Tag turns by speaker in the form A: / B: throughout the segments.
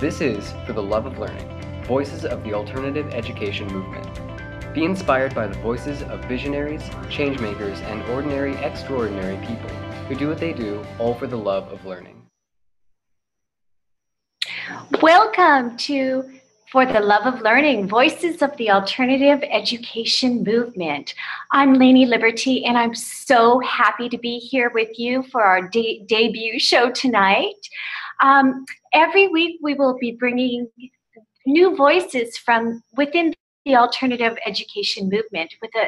A: This is For the Love of Learning, Voices of the Alternative Education Movement. Be inspired by the voices of visionaries, changemakers, and ordinary, extraordinary people who do what they do all for the love of learning.
B: Welcome to For the Love of Learning, Voices of the Alternative Education Movement. I'm Lainey Liberty, and I'm so happy to be here with you for our debut show tonight. Every week we will be bringing new voices from within the alternative education movement with a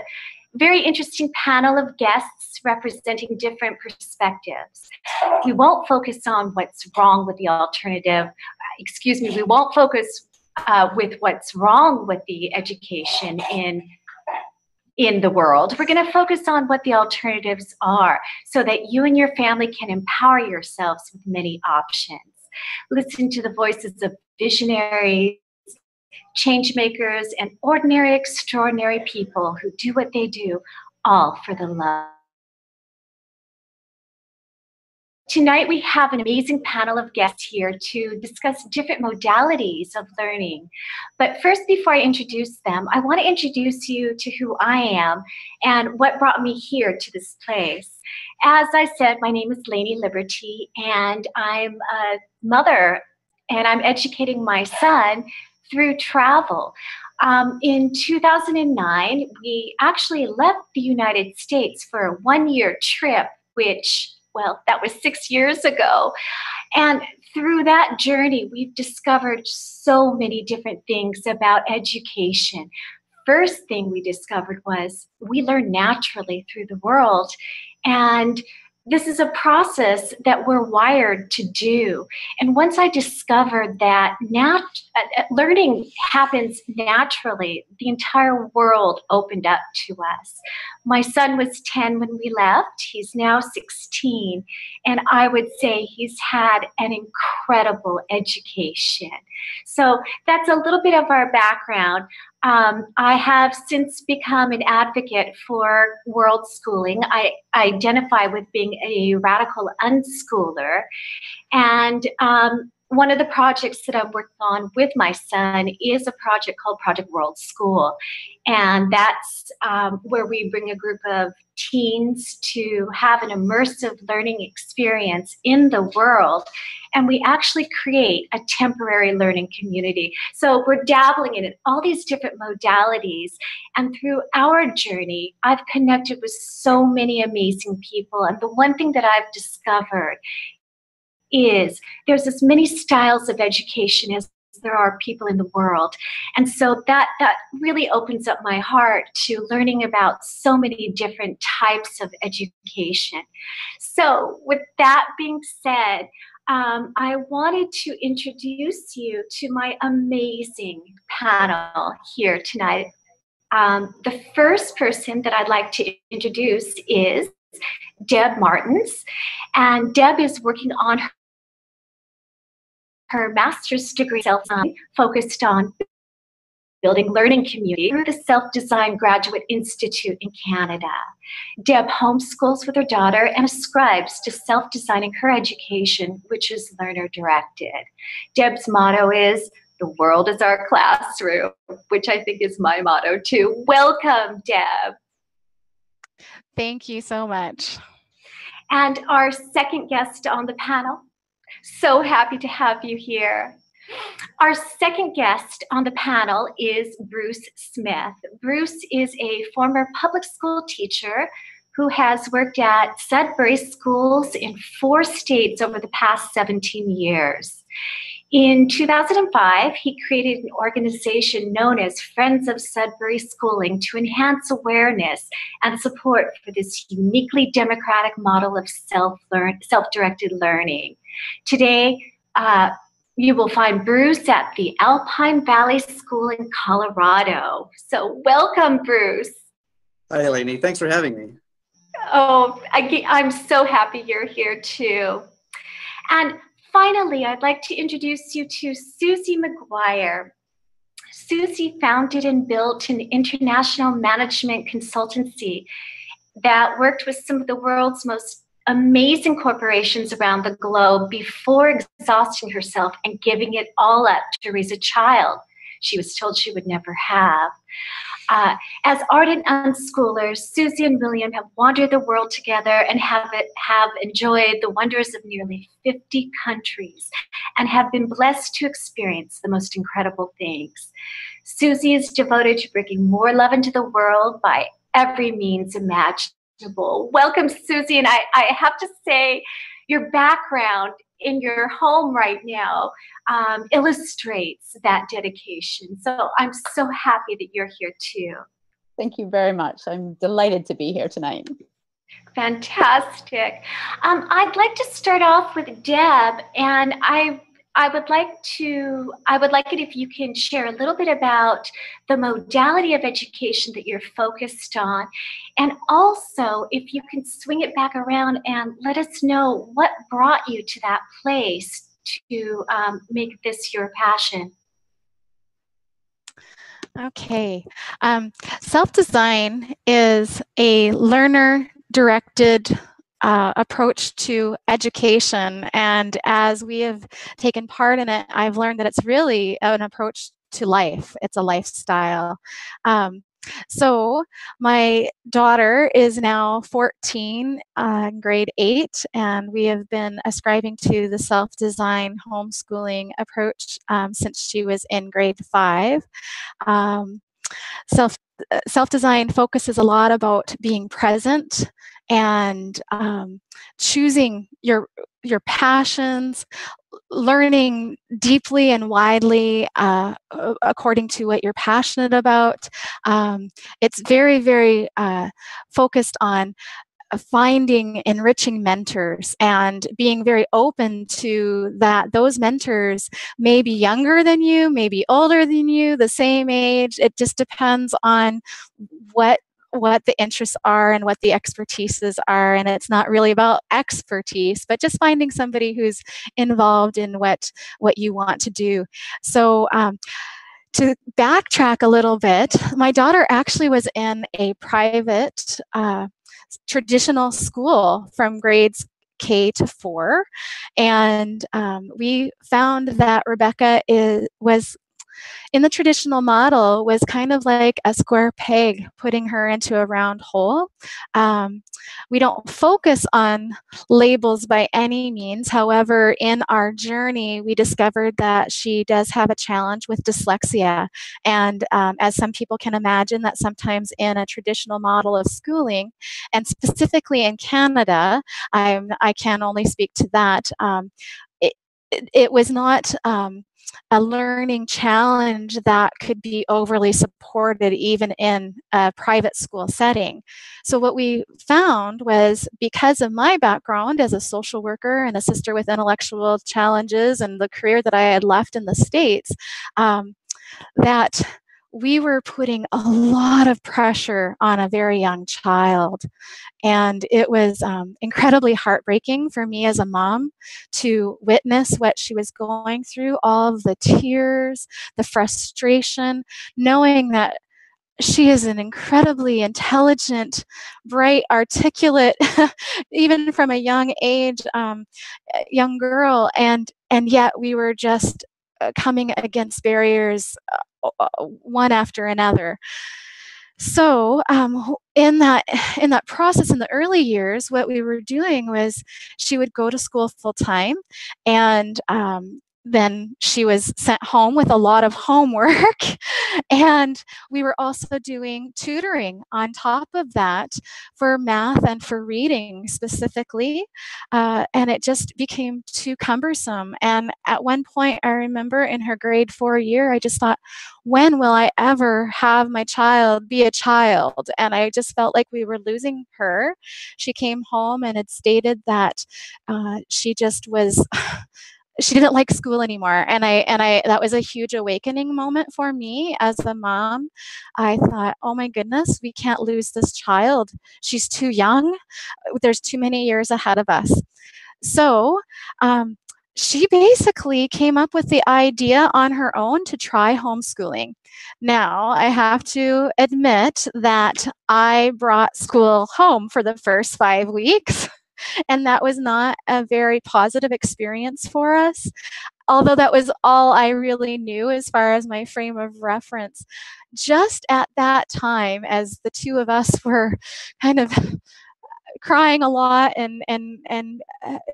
B: very interesting panel of guests representing different perspectives. We won't focus on what's wrong with the alternative, we won't focus with what's wrong with the education in the world. We're going to focus on what the alternatives are so that you and your family can empower yourselves with many options. Listen to the voices of visionaries, change makers, and ordinary, extraordinary people who do what they do, all for the love. Tonight we have an amazing panel of guests here to discuss different modalities of learning. But first, before I introduce them, I want to introduce you to who I am and what brought me here to this place. As I said, my name is Lainey Liberty, and I'm a mother, and I'm educating my son through travel. In 2009, we actually left the United States for a one-year trip, which, well, that was 6 years ago. And through that journey, we've discovered so many different things about education. First thing we discovered was we learn naturally through the world. And this is a process that we're wired to do. And once I discovered that learning happens naturally, the entire world opened up to us. My son was 10 when we left. He's now 16. And I would say he's had an incredible education. So that's a little bit of our background. I have since become an advocate for world schooling. I identify with being a radical unschooler. And one of the projects that I'm working on with my son is a project called Project World School. And that's where we bring a group of teens to have an immersive learning experience in the world. And we actually create a temporary learning community. So we're dabbling in all these different modalities. And through our journey, I've connected with so many amazing people. And the one thing that I've discovered is there's as many styles of education as there are people in the world. And so that really opens up my heart to learning about so many different types of education. So with that being said, I wanted to introduce you to my amazing panel here tonight. The first person that I'd like to introduce is Deb Martins. And Deb is working on her master's degree focused on building learning community through the Self-Design Graduate Institute in Canada. Deb homeschools with her daughter and ascribes to self-designing her education, which is learner-directed. Deb's motto is, "The world is our classroom," which I think is my motto too. Welcome, Deb.
C: Thank you so much.
B: And our second guest on the panel, so happy to have you here. Our second guest on the panel is Bruce Smith. Bruce is a former public school teacher who has worked at Sudbury schools in 4 states over the past 17 years. In 2005, he created an organization known as Friends of Sudbury Schooling to enhance awareness and support for this uniquely democratic model of self-directed learning. Today, you will find Bruce at the Alpine Valley School in Colorado. So welcome, Bruce.
D: Hi, Lainey. Thanks for having me.
B: Oh, I'm so happy you're here too. And finally, I'd like to introduce you to Susie McGuire. Susie founded and built an international management consultancy that worked with some of the world's most amazing corporations around the globe before exhausting herself and giving it all up to raise a child she was told she would never have. As ardent unschoolers, Susie and William have wandered the world together and have enjoyed the wonders of nearly 50 countries and have been blessed to experience the most incredible things. Susie is devoted to bringing more love into the world by every means imaginable. Welcome, Susie, and I have to say, your background in your home right now illustrates that dedication. So I'm so happy that you're here too.
E: Thank you very much. I'm delighted to be here tonight.
B: Fantastic. I'd like to start off with Deb, and I would like it if you can share a little bit about the modality of education that you're focused on, and also if you can swing it back around and let us know what brought you to that place to make this your passion.
C: Okay. Self-design is a learner-directed approach to education. And as we have taken part in it, I've learned that it's really an approach to life. It's a lifestyle. So my daughter is now 14, grade 8, and we have been ascribing to the self-design homeschooling approach since she was in grade 5. Self-design focuses a lot about being present and choosing your passions, learning deeply and widely according to what you're passionate about. It's very, very focused on finding enriching mentors and being very open to that. Those mentors may be younger than you, maybe older than you, the same age. It just depends on what the interests are and what the expertises are. And it's not really about expertise, but just finding somebody who's involved in what you want to do. So to backtrack a little bit, my daughter actually was in a private traditional school from grades K to 4. And we found that Rebecca was in the traditional model was kind of like a square peg putting her into a round hole. We don't focus on labels by any means. However, in our journey, we discovered that she does have a challenge with dyslexia. And as some people can imagine, that sometimes in a traditional model of schooling, and specifically in Canada, I can only speak to that, it was not a learning challenge that could be overly supported even in a private school setting. So what we found was, because of my background as a social worker and a sister with intellectual challenges and the career that I had left in the States, that we were putting a lot of pressure on a very young child. And it was incredibly heartbreaking for me as a mom to witness what she was going through, all of the tears, the frustration, knowing that she is an incredibly intelligent, bright, articulate, even from a young age, young girl, and yet we were just coming against barriers one after another. So in that process in the early years, what we were doing was she would go to school full time, and then she was sent home with a lot of homework. And we were also doing tutoring on top of that for math and for reading specifically. And it just became too cumbersome. And at one point, I remember in her grade 4 year, I just thought, when will I ever have my child be a child? And I just felt like we were losing her. She came home and had stated that she just was she didn't like school anymore. And I that was a huge awakening moment for me as a mom. I thought, oh my goodness, we can't lose this child. She's too young. There's too many years ahead of us. So she basically came up with the idea on her own to try homeschooling. Now, I have to admit that I brought school home for the first 5 weeks. And that was not a very positive experience for us. Although that was all I really knew as far as my frame of reference. Just at that time, as the two of us were kind of crying a lot and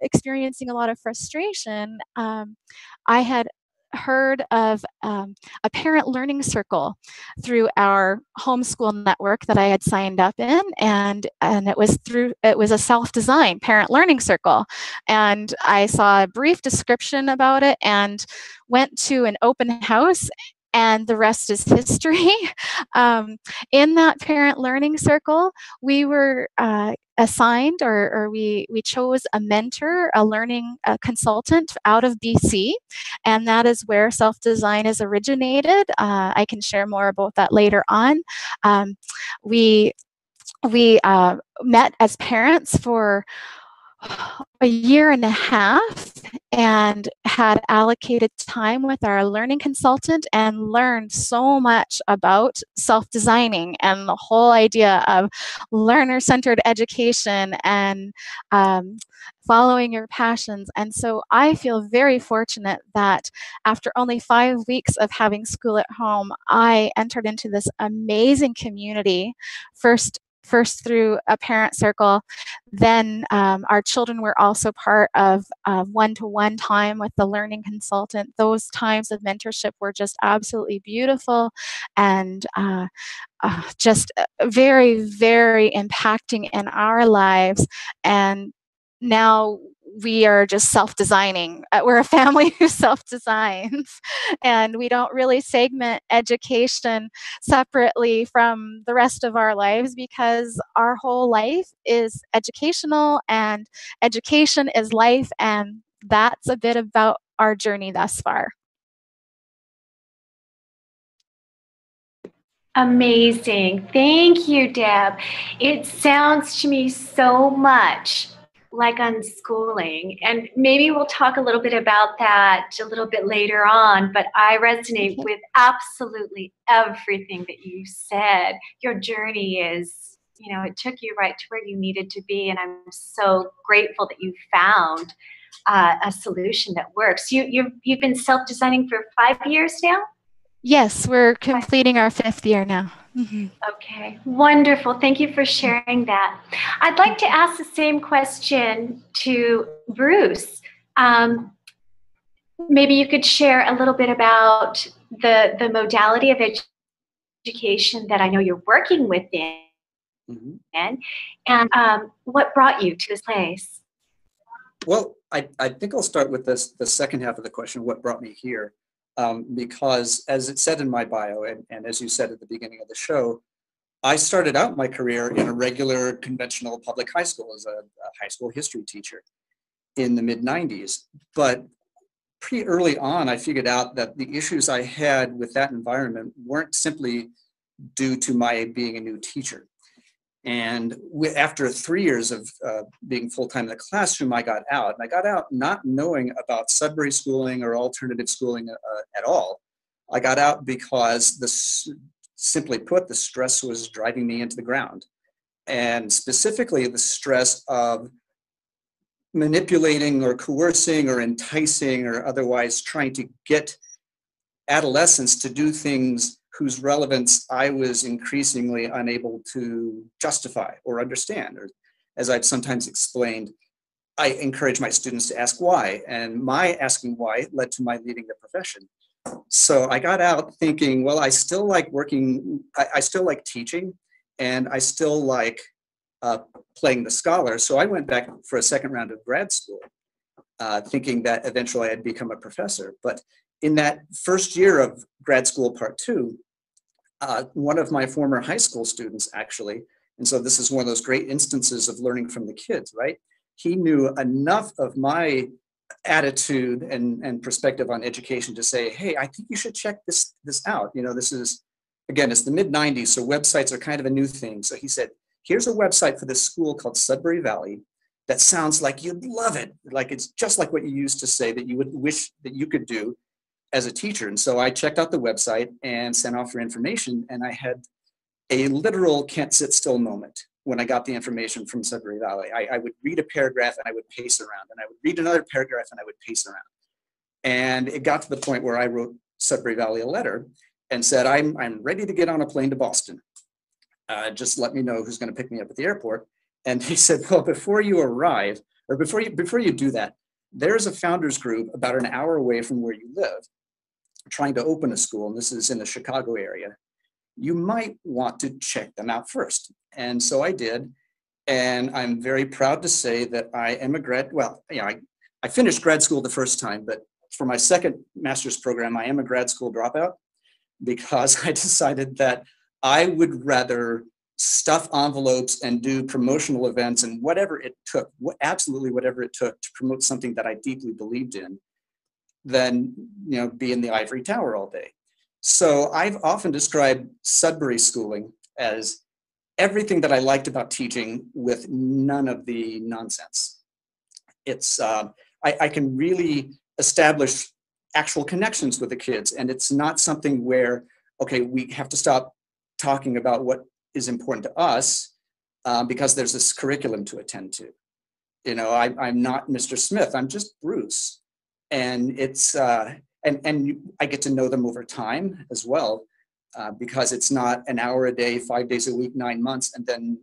C: experiencing a lot of frustration, I had heard of a parent learning circle through our homeschool network that I had signed up in, and it was a self-design parent learning circle, and I saw a brief description about it and went to an open house, and the rest is history. In that parent learning circle, we were assigned, or we chose a mentor, a learning consultant out of BC, and that is where self-design is originated. I can share more about that later on. We met as parents for a year and a half and had allocated time with our learning consultant and learned so much about self-designing and the whole idea of learner-centered education and following your passions. And so I feel very fortunate that after only 5 weeks of having school at home, I entered into this amazing community, first through a parent circle. Then our children were also part of one-to-one time with the learning consultant. Those times of mentorship were just absolutely beautiful and just very, very impacting in our lives. And now we are just self-designing. We're a family who self-designs, and we don't really segment education separately from the rest of our lives, because our whole life is educational and education is life, and that's a bit about our journey thus far.
B: Amazing. Thank you, Deb. It sounds to me so much like unschooling, and maybe we'll talk a little bit about that a little bit later on, but I resonate with absolutely everything that you said. Your journey is, it took you right to where you needed to be, and I'm so grateful that you found a solution that works. You've been self-designing for 5 years now?
C: Yes, we're completing our 5th year now.
B: Mm-hmm. Okay, wonderful. Thank you for sharing that. I'd like to ask the same question to Bruce. Maybe you could share a little bit about the modality of education that I know you're working within, mm-hmm. and what brought you to this place?
D: Well, I think I'll start with the second half of the question, what brought me here? Because as it said in my bio, and as you said at the beginning of the show, I started out my career in a regular conventional public high school as a high school history teacher in the mid-90s. But pretty early on, I figured out that the issues I had with that environment weren't simply due to my being a new teacher. And after 3 years of being full-time in the classroom, I got out. And I got out not knowing about Sudbury schooling or alternative schooling at all. I got out because, simply put, the stress was driving me into the ground. And specifically the stress of manipulating or coercing or enticing or otherwise trying to get adolescents to do things whose relevance I was increasingly unable to justify or understand. Or, as I've sometimes explained, I encourage my students to ask why, and my asking why led to my leaving the profession. So I got out thinking, well, I still like working, I still like teaching, and I still like playing the scholar. So I went back for a second round of grad school, thinking that eventually I'd become a professor. But in that first year of grad school part 2, one of my former high school students actually, and so this is one of those great instances of learning from the kids, right? He knew enough of my attitude and perspective on education to say, hey, I think you should check this out. This is, again, it's the mid-90s, so websites are kind of a new thing. So he said, here's a website for this school called Sudbury Valley that sounds like you'd love it. Like it's just like what you used to say that you would wish that you could do as a teacher. And so I checked out the website and sent off for information, and I had a literal can't sit still moment. when I got the information from Sudbury Valley. I would read a paragraph and I would pace around, and I would read another paragraph and I would pace around. And it got to the point where I wrote Sudbury Valley a letter and said, I'm ready to get on a plane to Boston. Just let me know who's going to pick me up at the airport. And they said, well, before you arrive, or before you do that, there's a founders group about an hour away from where you live trying to open a school, and this is in the Chicago area. You might want to check them out first. And so I did. And I'm very proud to say that I am a I finished grad school the first time, but for my second master's program, I am a grad school dropout because I decided that I would rather stuff envelopes and do promotional events and whatever it took, absolutely whatever it took to promote something that I deeply believed in, than be in the ivory tower all day. So I've often described Sudbury schooling as everything that I liked about teaching with none of the nonsense. It's I can really establish actual connections with the kids, and it's not something where, okay, we have to stop talking about what is important to us because there's this curriculum to attend to. I'm not Mr. Smith, I'm just Bruce. And it's and I get to know them over time as well, because it's not an hour a day, 5 days a week, 9 months, and then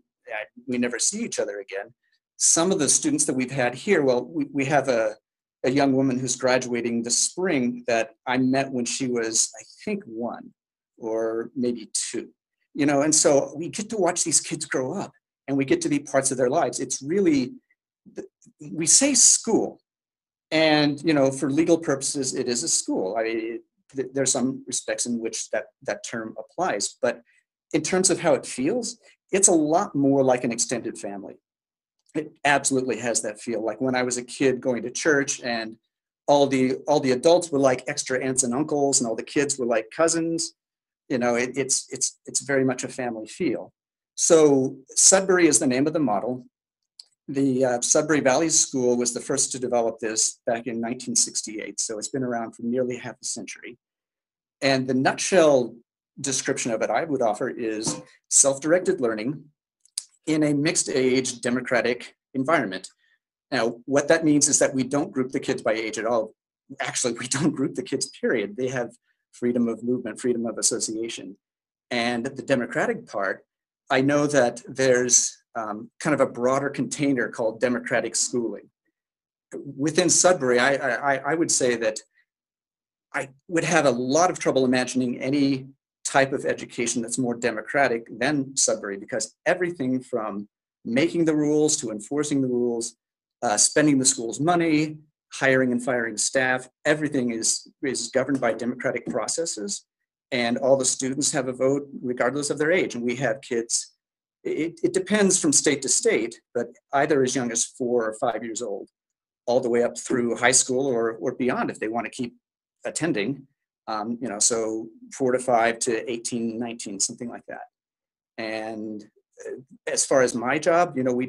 D: we never see each other again. Some of the students that we've had here, well, we have a young woman who's graduating this spring that I met when she was, I think, 1 or maybe 2. And so we get to watch these kids grow up, and we get to be parts of their lives. It's really, we say school, and for legal purposes, it is a school. There's some respects in which that term applies, but in terms of how it feels, it's a lot more like an extended family. It absolutely has that feel. Like when I was a kid going to church, and all the adults were like extra aunts and uncles, and all the kids were like cousins. It's very much a family feel. So Sudbury is the name of the model. The Sudbury Valley School was the first to develop this back in 1968. So it's been around for nearly half a century. And the nutshell description of it I would offer is self-directed learning in a mixed age democratic environment. Now, what that means is that we don't group the kids by age at all. Actually, we don't group the kids, period. They have freedom of movement, freedom of association. And the democratic part, I know that there's kind of a broader container called democratic schooling. Within Sudbury, I would say that I would have a lot of trouble imagining any type of education that's more democratic than Sudbury, because everything from making the rules to enforcing the rules, spending the school's money, hiring and firing staff, everything is governed by democratic processes, and all the students have a vote regardless of their age. And we have kids, it depends from state to state, but either as young as 4 or 5 years old, all the way up through high school or beyond if they want to keep attending. So 4 to 5 to 18, 19, something like that. And as far as my job, we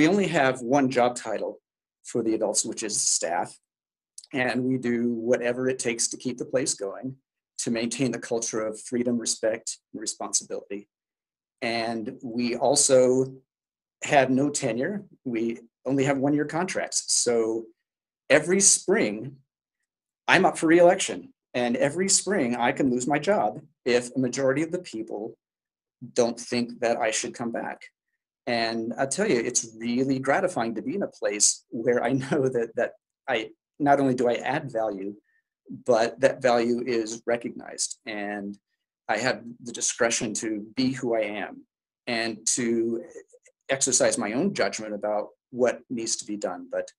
D: only have one job title for the adults, which is staff. And we do whatever it takes to keep the place going, to maintain the culture of freedom, respect, and responsibility. And we also have no tenure. We only have 1-year contracts. So every spring, I'm up for re-election. And every spring, I can lose my job if a majority of the people don't think that I should come back. And I'll tell you, it's really gratifying to be in a place where I know that I not only do I add value, but that value is recognized. And I have the discretion to be who I am and to exercise my own judgment about what needs to be done. But,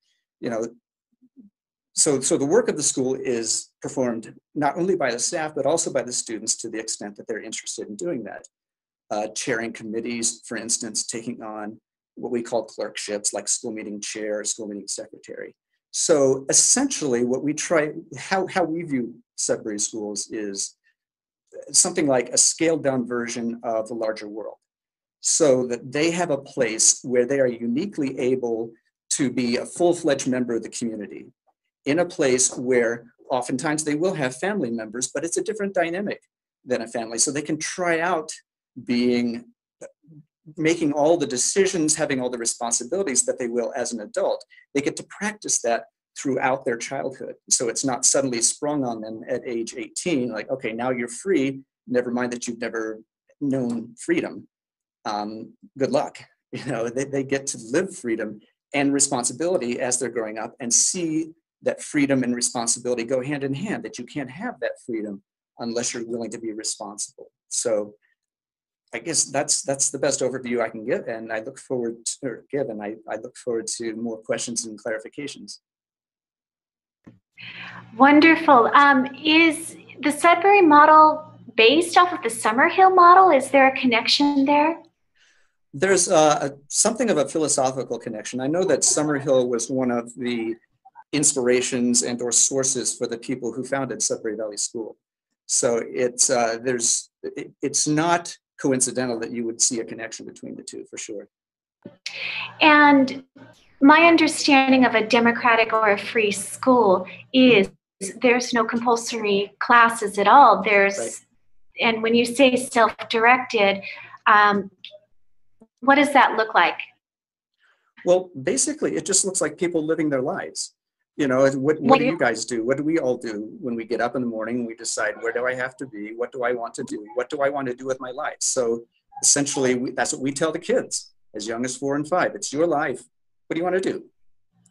D: so the work of the school is performed not only by the staff, but also by the students to the extent that they're interested in doing that. Chairing committees, for instance, taking on what we call clerkships, like school meeting chair, school meeting secretary. So essentially what we try, how we view Sudbury schools is something like a scaled down version of the larger world, so that they have a place where they are uniquely able to be a full-fledged member of the community, in a place where oftentimes they will have family members, but it's a different dynamic than a family. So they can try out being making all the decisions, having all the responsibilities that they will as an adult. They get to practice that throughout their childhood. So it's not suddenly sprung on them at age 18, like, okay, now you're free. Never mind that you've never known freedom. Good luck. You know, they get to live freedom and responsibility as they're growing up and see that freedom and responsibility go hand in hand, that you can't have that freedom unless you're willing to be responsible. So I guess that's the best overview I can give, and I look forward to more questions and clarifications.
B: Wonderful. Is the Sudbury model based off of the Summerhill model? Is there a connection there?
D: There's something of a philosophical connection. I know that Summerhill was one of the inspirations and or sources for the people who founded Sudbury Valley School. So it's not coincidental that you would see a connection between the two, for sure.
B: And my understanding of a democratic or a free school is there's no compulsory classes at all. There's, right. And when you say self-directed, what does that look like?
D: Well, basically, it just looks like people living their lives. You know, what do you guys do? What do we all do when we get up in the morning and we decide, where do I have to be? What do I want to do? What do I want to do with my life? So essentially, that's what we tell the kids as young as 4 and 5. It's your life. What do you want to do?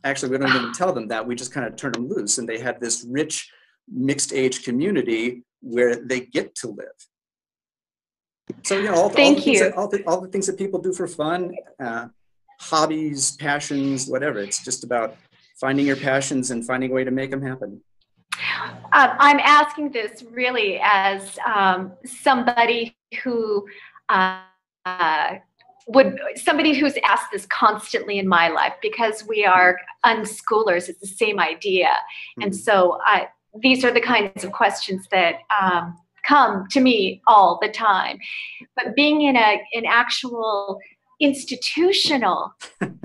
D: Actually, we don't even tell them that. We just kind of turn them loose. And they have this rich, mixed age community where they get to live. So, you know, all the things that people do for fun, hobbies, passions, whatever. It's just about finding your passions and finding a way to make them happen.
B: I'm asking this really as somebody who somebody who's asked this constantly in my life, because we are unschoolers. It's the same idea. Mm-hmm. And so these are the kinds of questions that come to me all the time. But being in an actual institutional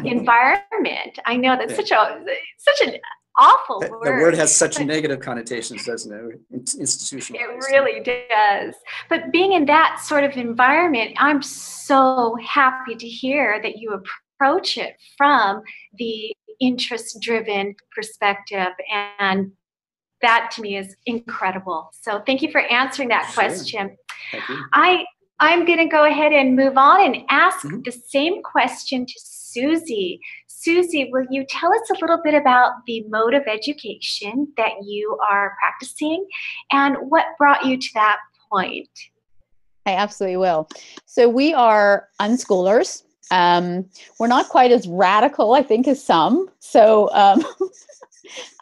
B: environment, I know that's such an awful word.
D: The word has such negative connotations, doesn't it? Institutional.
B: It really does. But being in that sort of environment, I'm so happy to hear that you approach it from the interest-driven perspective, and that to me is incredible. So thank you for answering that question.
D: Thank you.
B: I'm going to go ahead and move on and ask the same question to Susie. Susie, will you tell us a little bit about the mode of education that you are practicing and what brought you to that point?
E: I absolutely will. So we are unschoolers. We're not quite as radical, I think, as some. So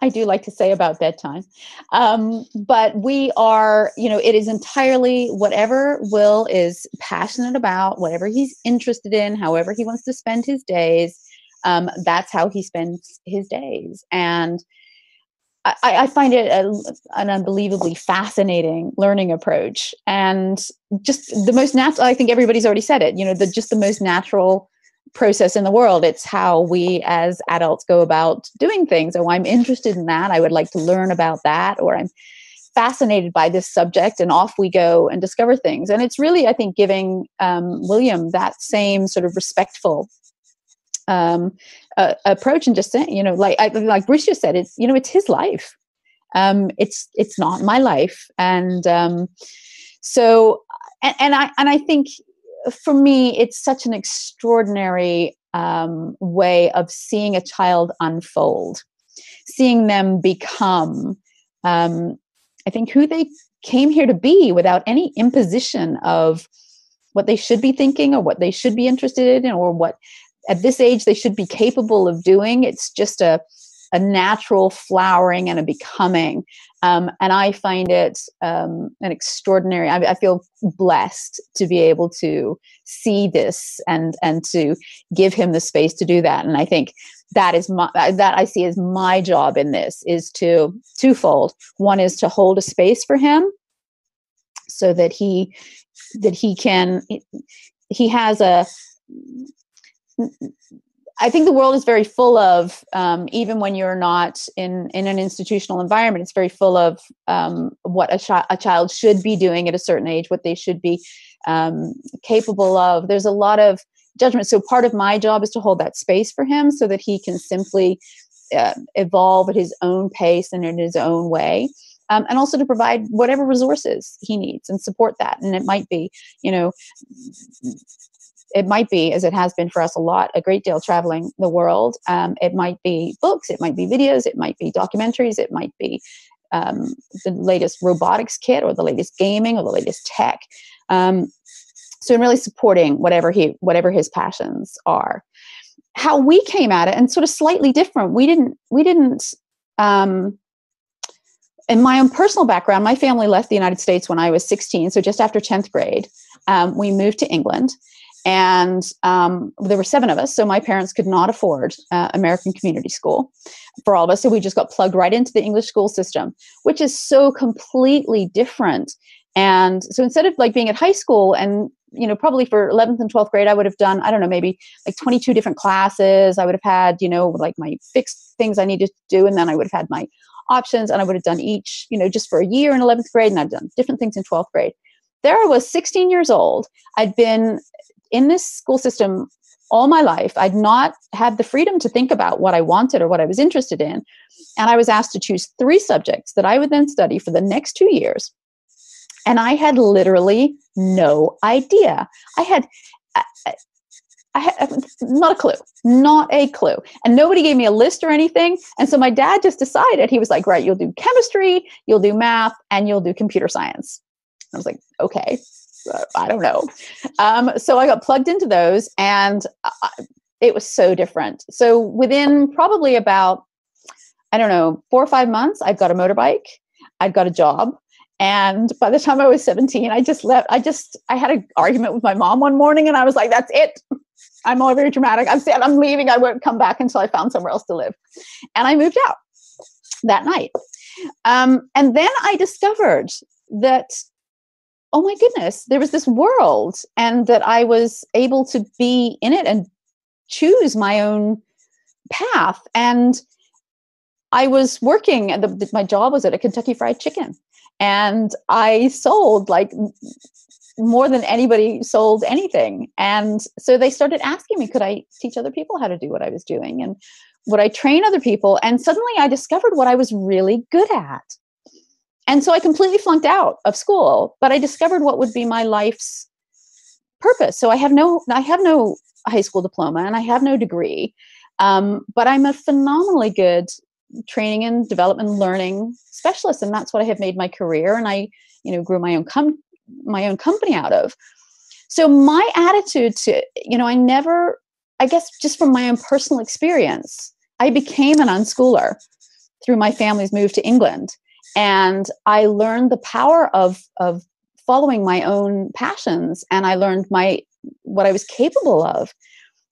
E: I do like to say about bedtime. But we are, you know, it is entirely whatever Will is passionate about, whatever he's interested in, however he wants to spend his days. That's how he spends his days. And I find it an unbelievably fascinating learning approach, and just the most natural. I think everybody's already said it, you know, just the most natural process in the world. It's how we as adults go about doing things. Oh, I'm interested in that. I would like to learn about that, or I'm fascinated by this subject, and off we go and discover things. And it's really, I think, giving William that same sort of respectful approach, and just saying, you know, like Bruce just said, it's, you know, it's his life. It's not my life. And so I think for me, it's such an extraordinary way of seeing a child unfold, seeing them become, I think, who they came here to be without any imposition of what they should be thinking or what they should be interested in or what at this age they should be capable of doing. It's just a natural flowering and a becoming. And I find it an extraordinary, I feel blessed to be able to see this and to give him the space to do that. And I think that is that I see as my job in this is twofold. One is to hold a space for him so that he has a, I think the world is very full of, even when you're not in an institutional environment, it's very full of what a child should be doing at a certain age, what they should be capable of. There's a lot of judgment. So part of my job is to hold that space for him so that he can simply evolve at his own pace and in his own way. And also to provide whatever resources he needs and support that. And it might be, it might be, as it has been for us a great deal traveling the world. It might be books, it might be videos, it might be documentaries, it might be the latest robotics kit or the latest gaming or the latest tech. So in really supporting whatever his passions are. How we came at it, and sort of slightly different. We didn't. In my own personal background, my family left the United States when I was 16, so just after 10th grade. We moved to England, and there were 7 of us, so my parents could not afford American community school for all of us, so we just got plugged right into the English school system, which is so completely different. And so instead of like being at high school and, probably for 11th and 12th grade, I would have done, I don't know, maybe like 22 different classes. I would have had, like my fixed things I needed to do. And then I would have had my options, and I would have done each, just for a year in 11th grade. And I've done different things in 12th grade. There I was, 16 years old. I'd been in this school system all my life. I'd not had the freedom to think about what I wanted or what I was interested in. And I was asked to choose 3 subjects that I would then study for the next 2 years. And I had literally no idea. I had not a clue. And nobody gave me a list or anything. And so my dad just decided, he was like, right, you'll do chemistry, you'll do math, and you'll do computer science. I was like, okay, I don't know. So I got plugged into those, and it was so different. So within probably about, 4 or 5 months, I'd got a motorbike, I'd got a job. And by the time I was 17, I just left. I had an argument with my mom one morning, and I was like, that's it. I'm all very dramatic. I'm leaving. I won't come back until I found somewhere else to live. And I moved out that night. And then I discovered that, oh my goodness, there was this world, and that I was able to be in it and choose my own path. And I was working, and my job was at a Kentucky Fried Chicken. And I sold like more than anybody sold anything. And so they started asking me, could I teach other people how to do what I was doing? And would I train other people? And suddenly I discovered what I was really good at. And so I completely flunked out of school, but I discovered what would be my life's purpose. So I have no high school diploma, and I have no degree, but I'm a phenomenally good training and development learning specialist, and that's what I have made my career, and I grew my own company out of. So my attitude to I guess just from my own personal experience, I became an unschooler through my family's move to England, and I learned the power of following my own passions, and I learned what I was capable of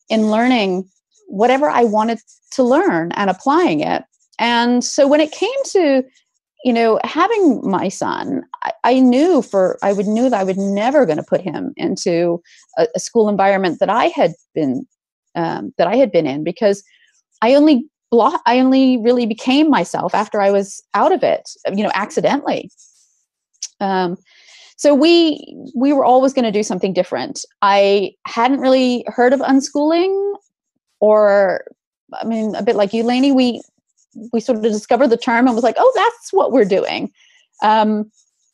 E: in learning whatever I wanted to learn and applying it. And so when it came to, having my son, I knew that I would never going to put him into a school environment that I had been in, because I only really became myself after I was out of it, accidentally. So we were always going to do something different. I hadn't really heard of unschooling, or, a bit like you, Lainey, we sort of discovered the term and was like, oh, that's what we're doing.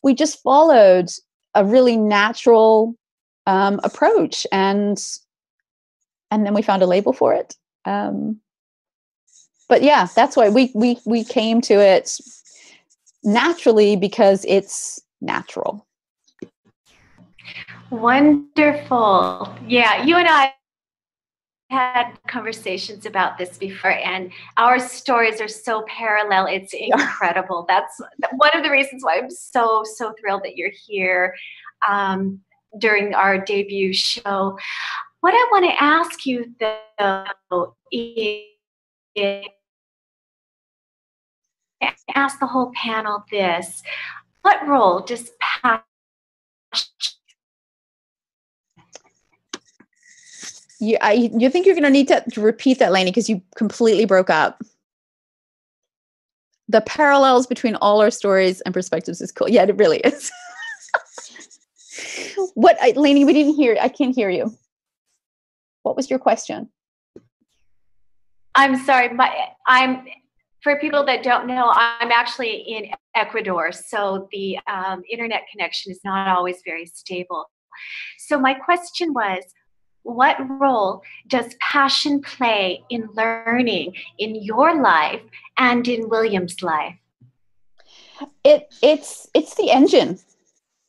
E: We just followed a really natural approach, and then we found a label for it. But yeah, that's why we came to it naturally, because it's natural.
B: Wonderful. Yeah, you and I had conversations about this before, and our stories are so parallel. It's incredible. That's one of the reasons why I'm so thrilled that you're here during our debut show. What I want to ask you, though, is ask the whole panel this: what role does passion?
E: You think you're going to need to repeat that, Lainey, because you completely broke up. The parallels between all our stories and perspectives is cool. Yeah, it really is. Lainey, we didn't hear. I can't hear you. What was your question?
B: I'm sorry. For people that don't know, I'm actually in Ecuador, so the internet connection is not always very stable. So my question was, what role does passion play in learning in your life and in William's life?
E: It's the engine.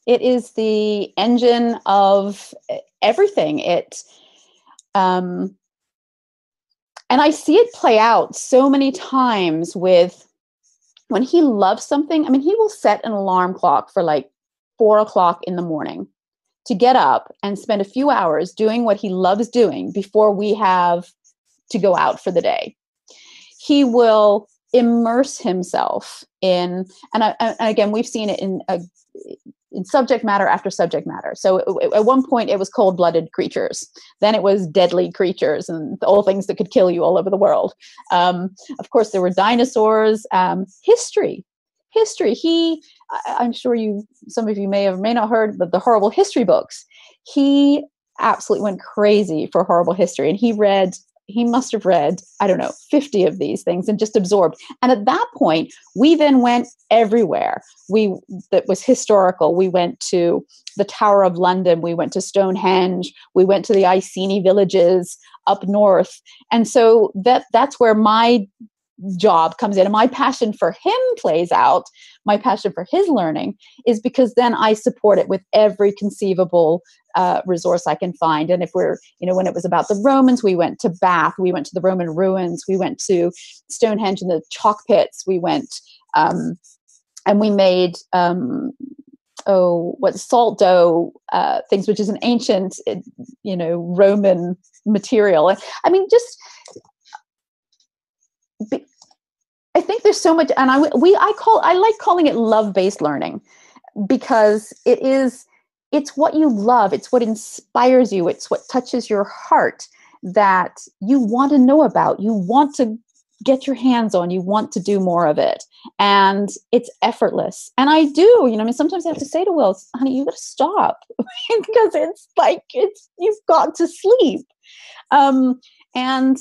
E: It is the engine of everything. And I see it play out so many times with when he loves something. I mean, he will set an alarm clock for like 4 o'clock in the morning to get up and spend a few hours doing what he loves doing before we have to go out for the day. He will immerse himself in, and again, we've seen it in subject matter after subject matter. So at one point it was cold-blooded creatures. Then it was deadly creatures and all things that could kill you all over the world. Of course, there were dinosaurs, history. I'm sure some of you may have, may not heard, but the horrible history books. He absolutely went crazy for horrible history. And he must have read, I don't know, 50 of these things and just absorbed. And at that point, we then went everywhere. That was historical. We went to the Tower of London. We went to Stonehenge. We went to the Iceni villages up north. And so that's where my job comes in, and my passion for him plays out. My passion for his learning is because then I support it with every conceivable resource I can find. And if we're, when it was about the Romans, we went to Bath, we went to the Roman ruins, we went to Stonehenge and the chalk pits, we went and we made salt dough things, which is an ancient Roman material. I mean, I think there's so much, and I like calling it love-based learning, because it's what you love, it's what inspires you, it's what touches your heart that you want to know about, you want to get your hands on, you want to do more of it, and it's effortless. And I do, sometimes I have to say to Will, honey, you got to stop because it's like you've got to sleep. And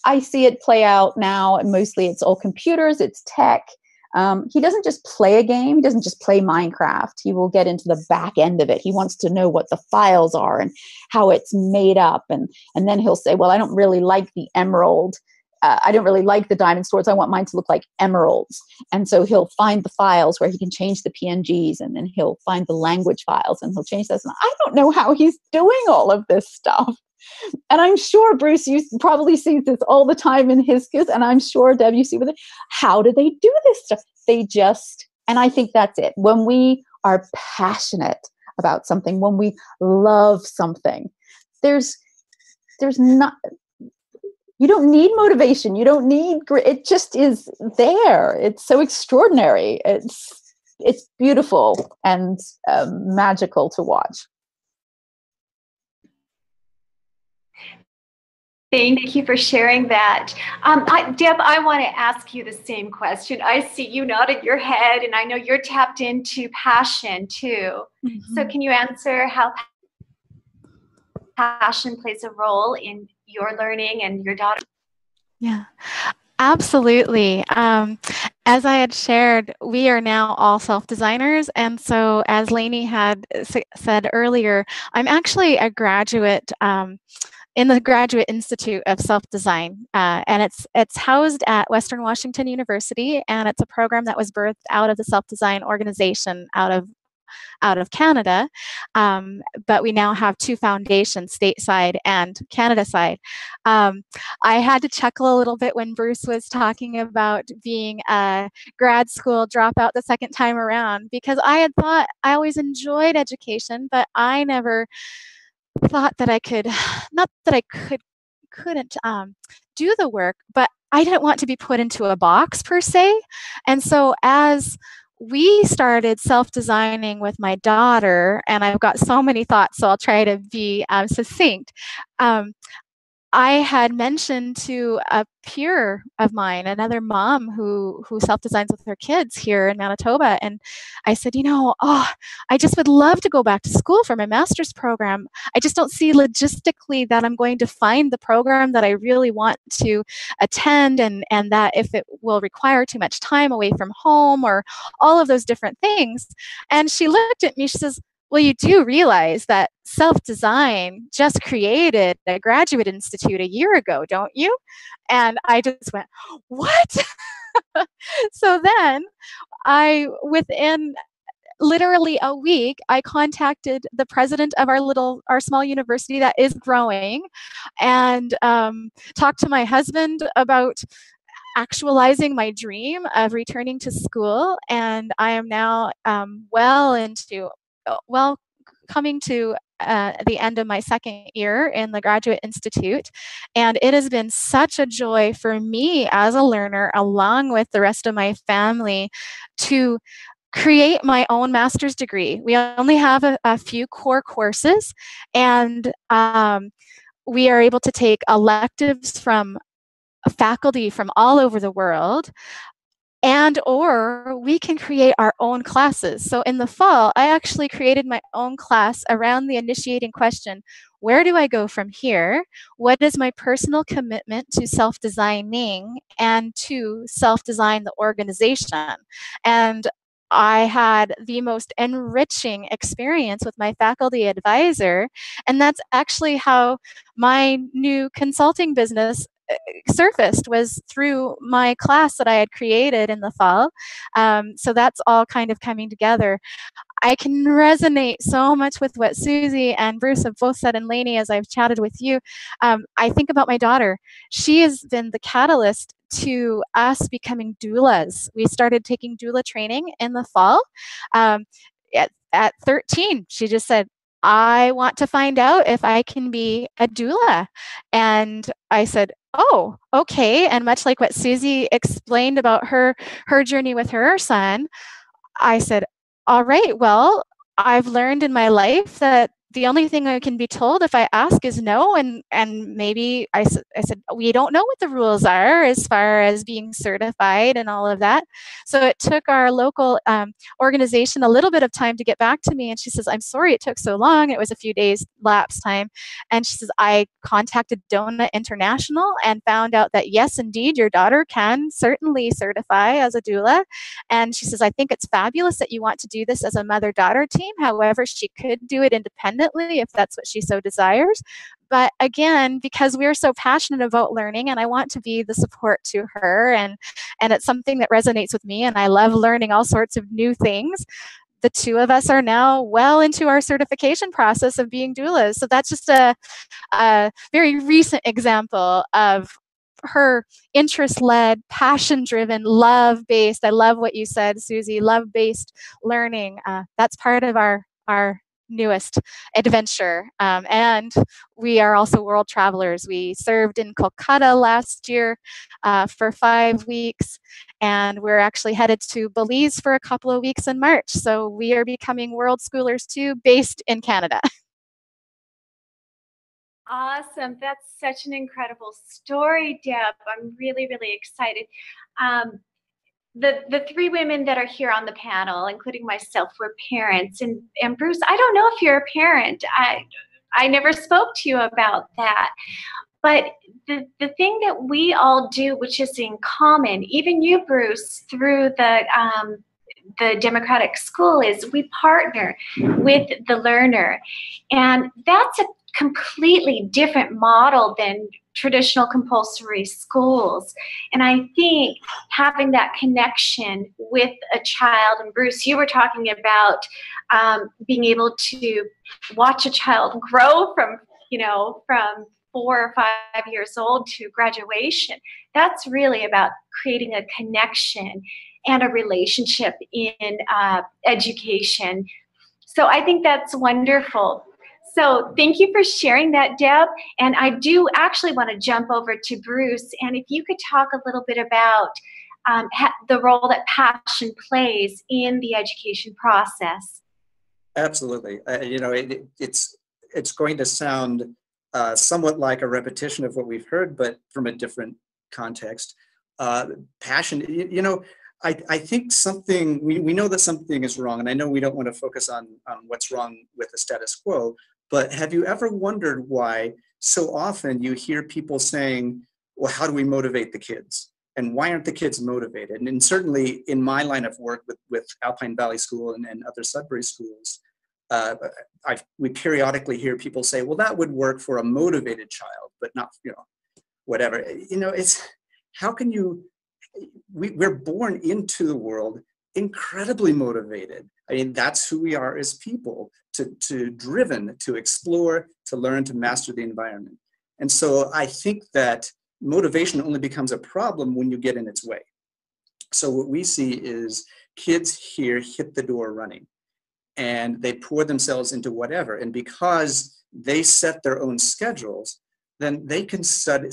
E: I see it play out now. Mostly it's all computers, it's tech. He doesn't just play a game. He doesn't just play Minecraft. He will get into the back end of it. He wants to know what the files are and how it's made up. And then he'll say, well, I don't really like the emerald. I don't really like the diamond swords. I want mine to look like emeralds. And so he'll find the files where he can change the PNGs, and then he'll find the language files and he'll change those. And I don't know how he's doing all of this stuff. And I'm sure, Bruce, you probably see this all the time in his kids. And I'm sure, Deb, you see with it. How do they do this stuff? And I think that's it. When we are passionate about something, when we love something, there's not, you don't need motivation. You don't need grit. It just is there. It's so extraordinary. It's beautiful and magical to watch.
B: Thank you for sharing that. Deb, I want to ask you the same question. I see you nodded your head, and I know you're tapped into passion too. Mm-hmm. So can you answer how passion plays a role in your learning and your daughter?
C: Yeah, absolutely. As I had shared, we are now all self-designers. And so as Lainey had said earlier, I'm actually a graduate in the Graduate Institute of Self-Design. And it's housed at Western Washington University, and it's a program that was birthed out of the self-design organization out of Canada. But we now have 2 foundations, stateside and Canada side. I had to chuckle a little bit when Bruce was talking about being a grad school dropout the second time around, because I had thought I always enjoyed education, but I never thought that I could, not that I couldn't do the work, but I didn't want to be put into a box per se. And so as we started self-designing with my daughter, and I've got so many thoughts, so I'll try to be succinct. I had mentioned to a peer of mine, another mom who self-designs with her kids here in Manitoba, and I said, I just would love to go back to school for my master's program. I just don't see logistically that I'm going to find the program that I really want to attend, and that if it will require too much time away from home or all of those different things. And she looked at me, she says, well, you do realize that self-design just created a graduate institute a year ago, don't you? And I just went, what? So then within literally a week, I contacted the president of our small university that is growing, and talked to my husband about actualizing my dream of returning to school. And I am now coming to the end of my second year in the Graduate Institute. And it has been such a joy for me as a learner, along with the rest of my family, to create my own master's degree. We only have a few core courses, and we are able to take electives from faculty from all over the world, and or we can create our own classes. So in the fall, I actually created my own class around the initiating question: where do I go from here? What is my personal commitment to self-designing and to self-design the organization? And I had the most enriching experience with my faculty advisor, and that's actually how my new consulting business surfaced, was through my class that I had created in the fall. So that's all kind of coming together. I can resonate so much with what Susie and Bruce have both said, and Lainey, as I've chatted with you. I think about my daughter. She has been the catalyst to us becoming doulas. We started taking doula training in the fall. At 13, she just said, I want to find out if I can be a doula. And I said, oh, okay. And much like what Susie explained about her journey with her son, I said, all right, well, I've learned in my life that the only thing I can be told if I ask is no. And maybe I said, we don't know what the rules are as far as being certified and all of that. So it took our local organization a little bit of time to get back to me. And she says, I'm sorry it took so long. It was a few days lapse time. And she says, I contacted Donut International and found out that yes, indeed, your daughter can certainly certify as a doula. And she says, I think it's fabulous that you want to do this as a mother-daughter team. However, she could do it independently if that's what she so desires. But again, because we're so passionate about learning, and I want to be the support to her, and it's something that resonates with me, and I love learning all sorts of new things. The two of us are now well into our certification process of being doulas. So that's just a very recent example of her interest-led, passion-driven, love-based. I love what you said, Susie, love-based learning. That's part of our newest adventure. And we are also world travelers. We served in Kolkata last year for 5 weeks, and we're actually headed to Belize for a couple of weeks in March. So we are becoming world schoolers too, based in Canada.
B: Awesome. That's such an incredible story, Deb. I'm really, really excited. The three women that are here on the panel, including myself, were parents. And Bruce, I don't know if you're a parent. I never spoke to you about that. But the thing that we all do, which is in common, even you, Bruce, through the democratic school, is we partner with the learner. And that's a completely different model than traditional compulsory schools. And I think having that connection with a child, and Bruce, you were talking about being able to watch a child grow from 4 or 5 years old to graduation. That's really about creating a connection and a relationship in education. So I think that's wonderful. So thank you for sharing that, Deb. And I do actually want to jump over to Bruce. And if you could talk a little bit about the role that passion plays in the education process.
D: Absolutely. It's going to sound somewhat like a repetition of what we've heard, but from a different context. Passion, I think something, we know that something is wrong, and I know we don't want to focus on what's wrong with the status quo, but have you ever wondered why so often you hear people saying, well, how do we motivate the kids? And why aren't the kids motivated? And certainly in my line of work with Alpine Valley School and other Sudbury schools, we periodically hear people say, well, that would work for a motivated child, but not, whatever. It's, how can you, we're born into the world incredibly motivated. I mean, that's who we are as people, to driven to explore, to learn, to master the environment. And so I think that motivation only becomes a problem when you get in its way. So what we see is kids here hit the door running, and they pour themselves into whatever. And because they set their own schedules, then they can study.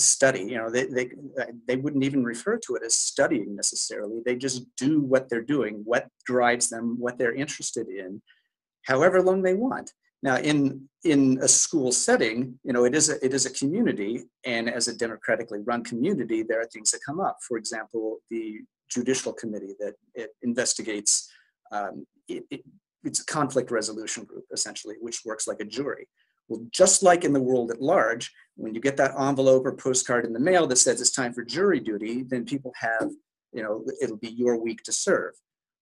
D: They wouldn't even refer to it as studying necessarily. They just do what they're doing, what drives them, what they're interested in, however long they want. Now, in a school setting, it is a community, and as a democratically run community, there are things that come up. For example, the judicial committee that it investigates, it's a conflict resolution group, essentially, which works like a jury. Well, just like in the world at large, when you get that envelope or postcard in the mail that says it's time for jury duty, then people have, it'll be your week to serve.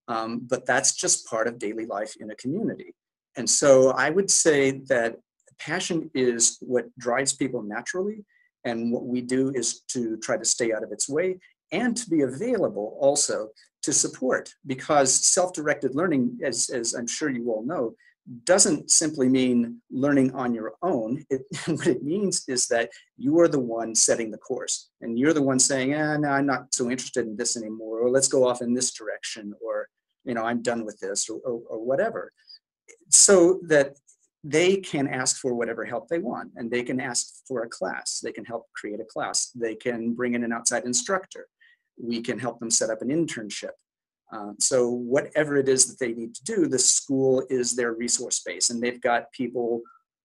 D: But that's just part of daily life in a community. And so I would say that passion is what drives people naturally. And what we do is to try to stay out of its way and to be available also to support, because self-directed learning, as I'm sure you all know, doesn't simply mean learning on your own. What it means is that you are the one setting the course, and you're the one saying, no, I'm not so interested in this anymore, or let's go off in this direction, or I'm done with this, or whatever, so that they can ask for whatever help they want, and they can ask for a class. They can help create a class. They can bring in an outside instructor. We can help them set up an internship. So whatever it is that they need to do, the school is their resource base, and they've got people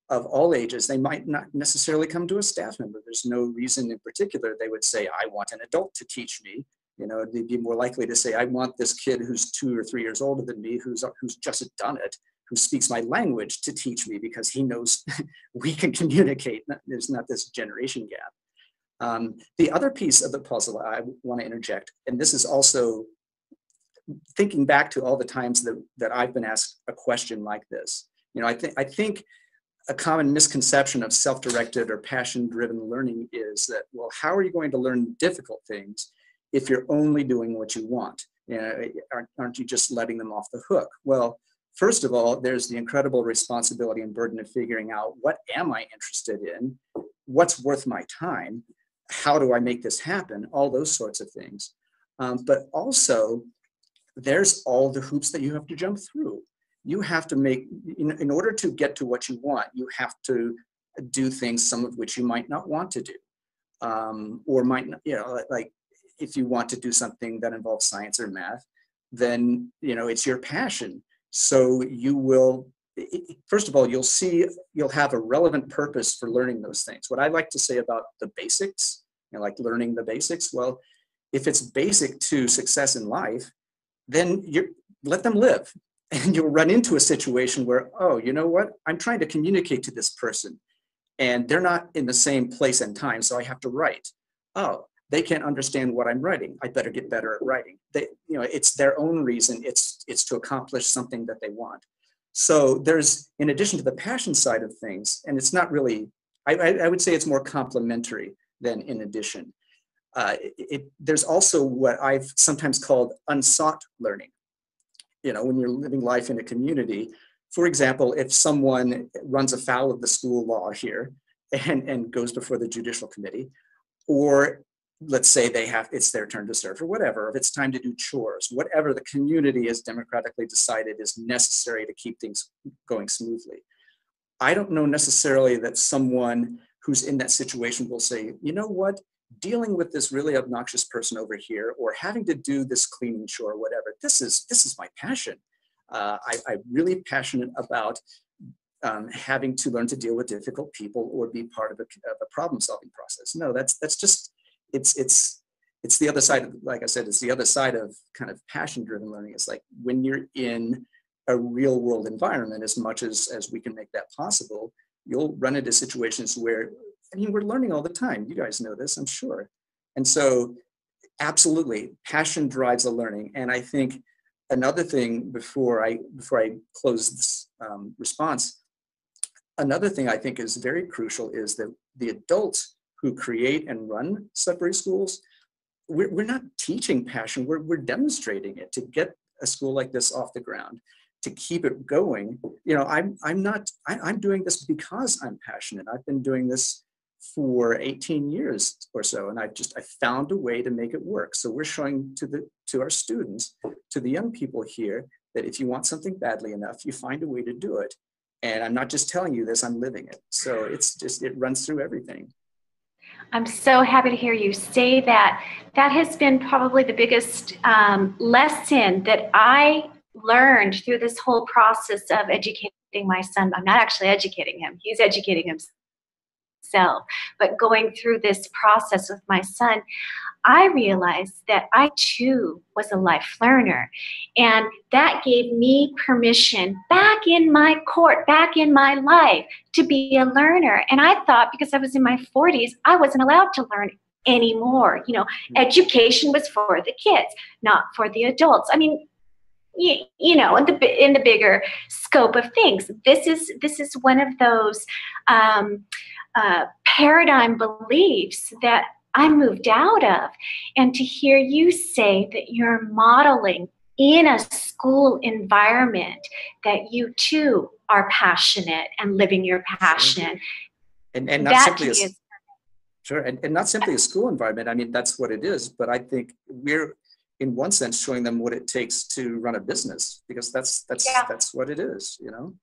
D: of all ages. They might not necessarily come to a staff member. There's no reason in particular they would say, I want an adult to teach me. They'd be more likely to say, I want this kid who's 2 or 3 years older than me, who's just done it, who speaks my language, to teach me, because he knows we can communicate. There's not this generation gap. The other piece of the puzzle I want to interject, and this is also thinking back to all the times that I've been asked a question like this. I think a common misconception of self-directed or passion-driven learning is that, well, how are you going to learn difficult things if you're only doing what you want? Aren't you just letting them off the hook? Well, first of all, there's the incredible responsibility and burden of figuring out, what am I interested in? What's worth my time? How do I make this happen? All those sorts of things. But also, there's all the hoops that you have to jump through. You have to make, in order to get to what you want, you have to do things, some of which you might not want to do, or might not, like if you want to do something that involves science or math, then, it's your passion. So you will, first of all, you'll have a relevant purpose for learning those things. What I like to say about the basics, like learning the basics, well, if it's basic to success in life, then let them live. And you'll run into a situation where, oh, you know what? I'm trying to communicate to this person, and they're not in the same place and time, so I have to write. Oh, they can't understand what I'm writing. I better get better at writing. It's their own reason. It's to accomplish something that they want. So there's, in addition to the passion side of things, and it's not really, I would say it's more complementary than in addition. There's also what I've sometimes called unsought learning. When you're living life in a community, for example, if someone runs afoul of the school law here and goes before the judicial committee, or let's say it's their turn to serve, or whatever, if it's time to do chores, whatever the community has democratically decided is necessary to keep things going smoothly. I don't know necessarily that someone who's in that situation will say, you know what, dealing with this really obnoxious person over here, or having to do this cleaning chore, or whatever, this is my passion. I'm really passionate about having to learn to deal with difficult people or be part of a problem-solving process. No, that's just, it's the other side of, like I said, it's the other side of kind of passion-driven learning. It's like when you're in a real-world environment, as much as we can make that possible, you'll run into situations where, I mean, we're learning all the time. You guys know this, I'm sure. And so, absolutely, passion drives the learning. And I think another thing before I close this response, another thing I think is very crucial is that the adults who create and run Sudbury schools, we're not teaching passion, we're demonstrating it to get a school like this off the ground, to keep it going. You know, I'm doing this because I'm passionate. I've been doing this for 18 years or so, and I found a way to make it work. So we're showing to our students, to the young people here, that if you want something badly enough, you find a way to do it. And I'm not just telling you this, I'm living it. So it runs through everything.
B: I'm so happy to hear you say that. That has been probably the biggest lesson that I learned through this whole process of educating my son. I'm not actually educating him. He's educating himself. But going through this process with my son, I realized that I too was a life learner. And that gave me permission back in my court, back in my life, to be a learner. And I thought because I was in my 40s, I wasn't allowed to learn anymore. You know, education was for the kids, not for the adults. I mean, you know, in the bigger scope of things, this is one of those paradigm beliefs that I moved out of. And to hear you say that you're modeling in a school environment that you too are passionate and living your passion.
D: And not simply sure, and not simply a school environment. I mean, that's what it is. But I think we're, in one sense, showing them what it takes to run a business, because that's what it is, you know.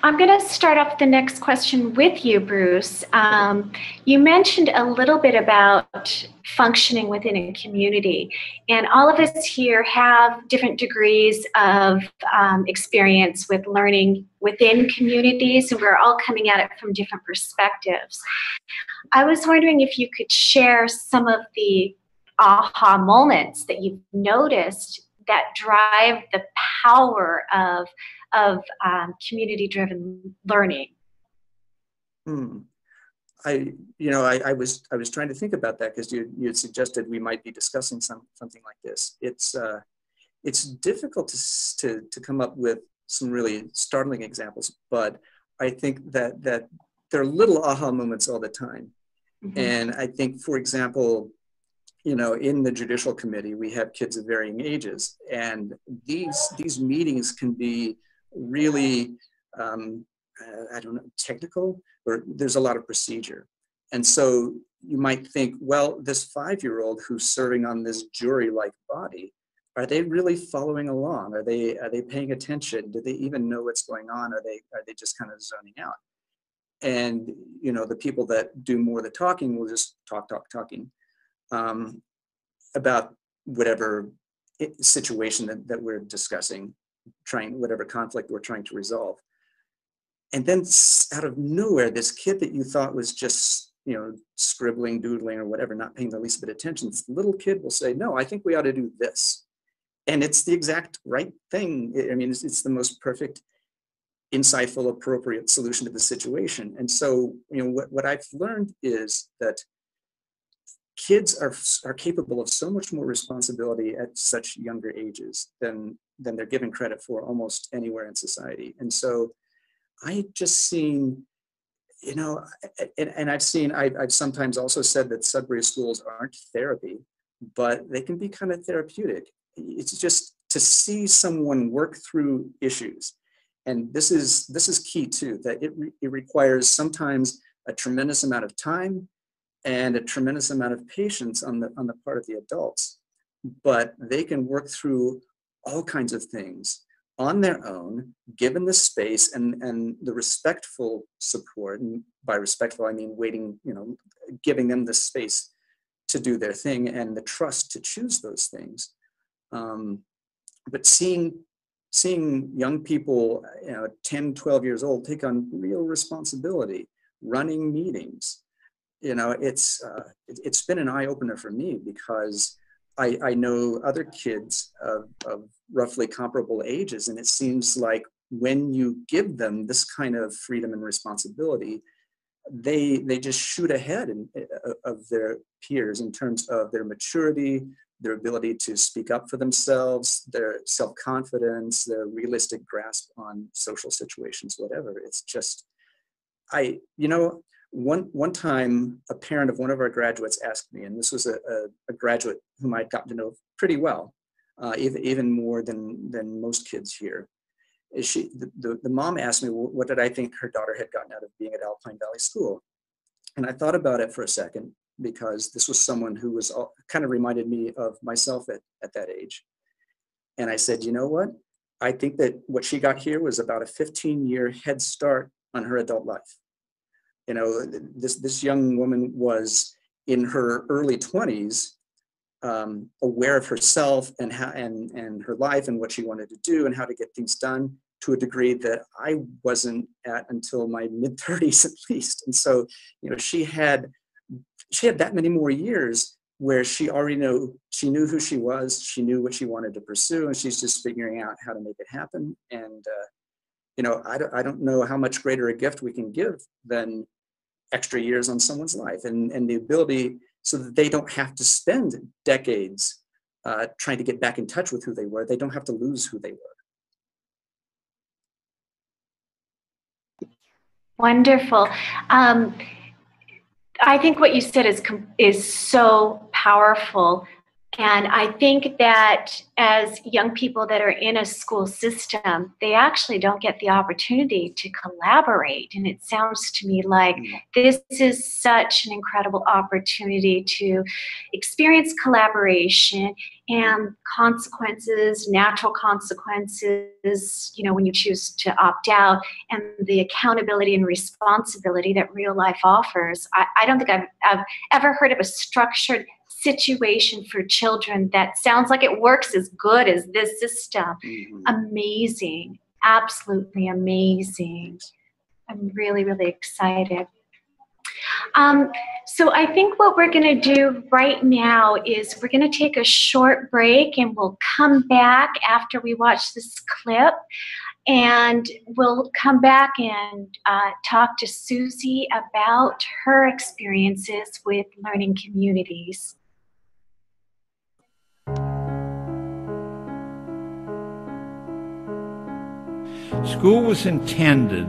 B: I'm going to start off the next question with you, Bruce. You mentioned a little bit about functioning within a community, and all of us here have different degrees of experience with learning within communities, and we're all coming at it from different perspectives. I was wondering if you could share some of the aha moments that you've noticed that drive the power of community-driven learning.
D: I was trying to think about that, because you had suggested we might be discussing something like this. It's difficult to come up with some really startling examples, but I think that there are little aha moments all the time. Mm-hmm. And I think, for example, you know, in the judicial committee, we have kids of varying ages, and these meetings can be really, I don't know, technical, or there's a lot of procedure. And so you might think, well, this 5-year-old who's serving on this jury-like body, are they really following along? Are they paying attention? Do they even know what's going on? Are they just kind of zoning out? And, you know, the people that do more of the talking will just talking about whatever situation that we're discussing, whatever conflict we're trying to resolve. And then out of nowhere, this kid that you thought was just, you know, scribbling, doodling, or whatever, not paying the least bit of attention, this little kid will say, no, I think we ought to do this. And it's the exact right thing. I mean, it's the most perfect, insightful, appropriate solution to the situation. And so, you know, what I've learned is that kids are capable of so much more responsibility at such younger ages than they're given credit for almost anywhere in society. And so I've just seen, you know, and I've sometimes also said that Sudbury schools aren't therapy, but they can be kind of therapeutic. It's just to see someone work through issues. And this is key too, that it requires sometimes a tremendous amount of time and a tremendous amount of patience on the part of the adults, but they can work through all kinds of things on their own, given the space and the respectful support. And by respectful, I mean waiting, you know, giving them the space to do their thing and the trust to choose those things. But seeing seeing young people, 10, 12 years old, take on real responsibility, running meetings, it's been an eye-opener for me, because I know other kids of roughly comparable ages, and it seems like when you give them this kind of freedom and responsibility, they just shoot ahead of their peers in terms of their maturity, their ability to speak up for themselves, their self-confidence, their realistic grasp on social situations, whatever. It's just, one time a parent of one of our graduates asked me, and this was a graduate whom I'd gotten to know pretty well, even more than most kids here. The mom asked me, well, what did I think her daughter had gotten out of being at Alpine Valley School? And I thought about it for a second, because this was someone who was kind of reminded me of myself at that age. And I said, you know what? I think that what she got here was about a 15-year head start on her adult life. This young woman was in her early 20s, aware of herself and her life and what she wanted to do and how to get things done, to a degree that I wasn't at until my mid-30s at least. And so, she had that many more years where she knew who she was, she knew what she wanted to pursue, and she's just figuring out how to make it happen. And I don't know how much greater a gift we can give than extra years on someone's life, and the ability so that they don't have to spend decades trying to get back in touch with who they were. They don't have to lose who they were.
B: Wonderful. I think what you said is so powerful. And I think that as young people that are in a school system, they actually don't get the opportunity to collaborate. And it sounds to me like this is such an incredible opportunity to experience collaboration and consequences, natural consequences, when you choose to opt out, and the accountability and responsibility that real life offers. I don't think I've ever heard of a structured situation for children that sounds like it works as good as this system. Mm-hmm. Amazing. Absolutely amazing. I'm really, really excited. So I think what we're going to do right now is we're going to take a short break, and we'll come back after we watch this clip. And we'll come back and talk to Susie about her experiences with learning communities.
F: School was intended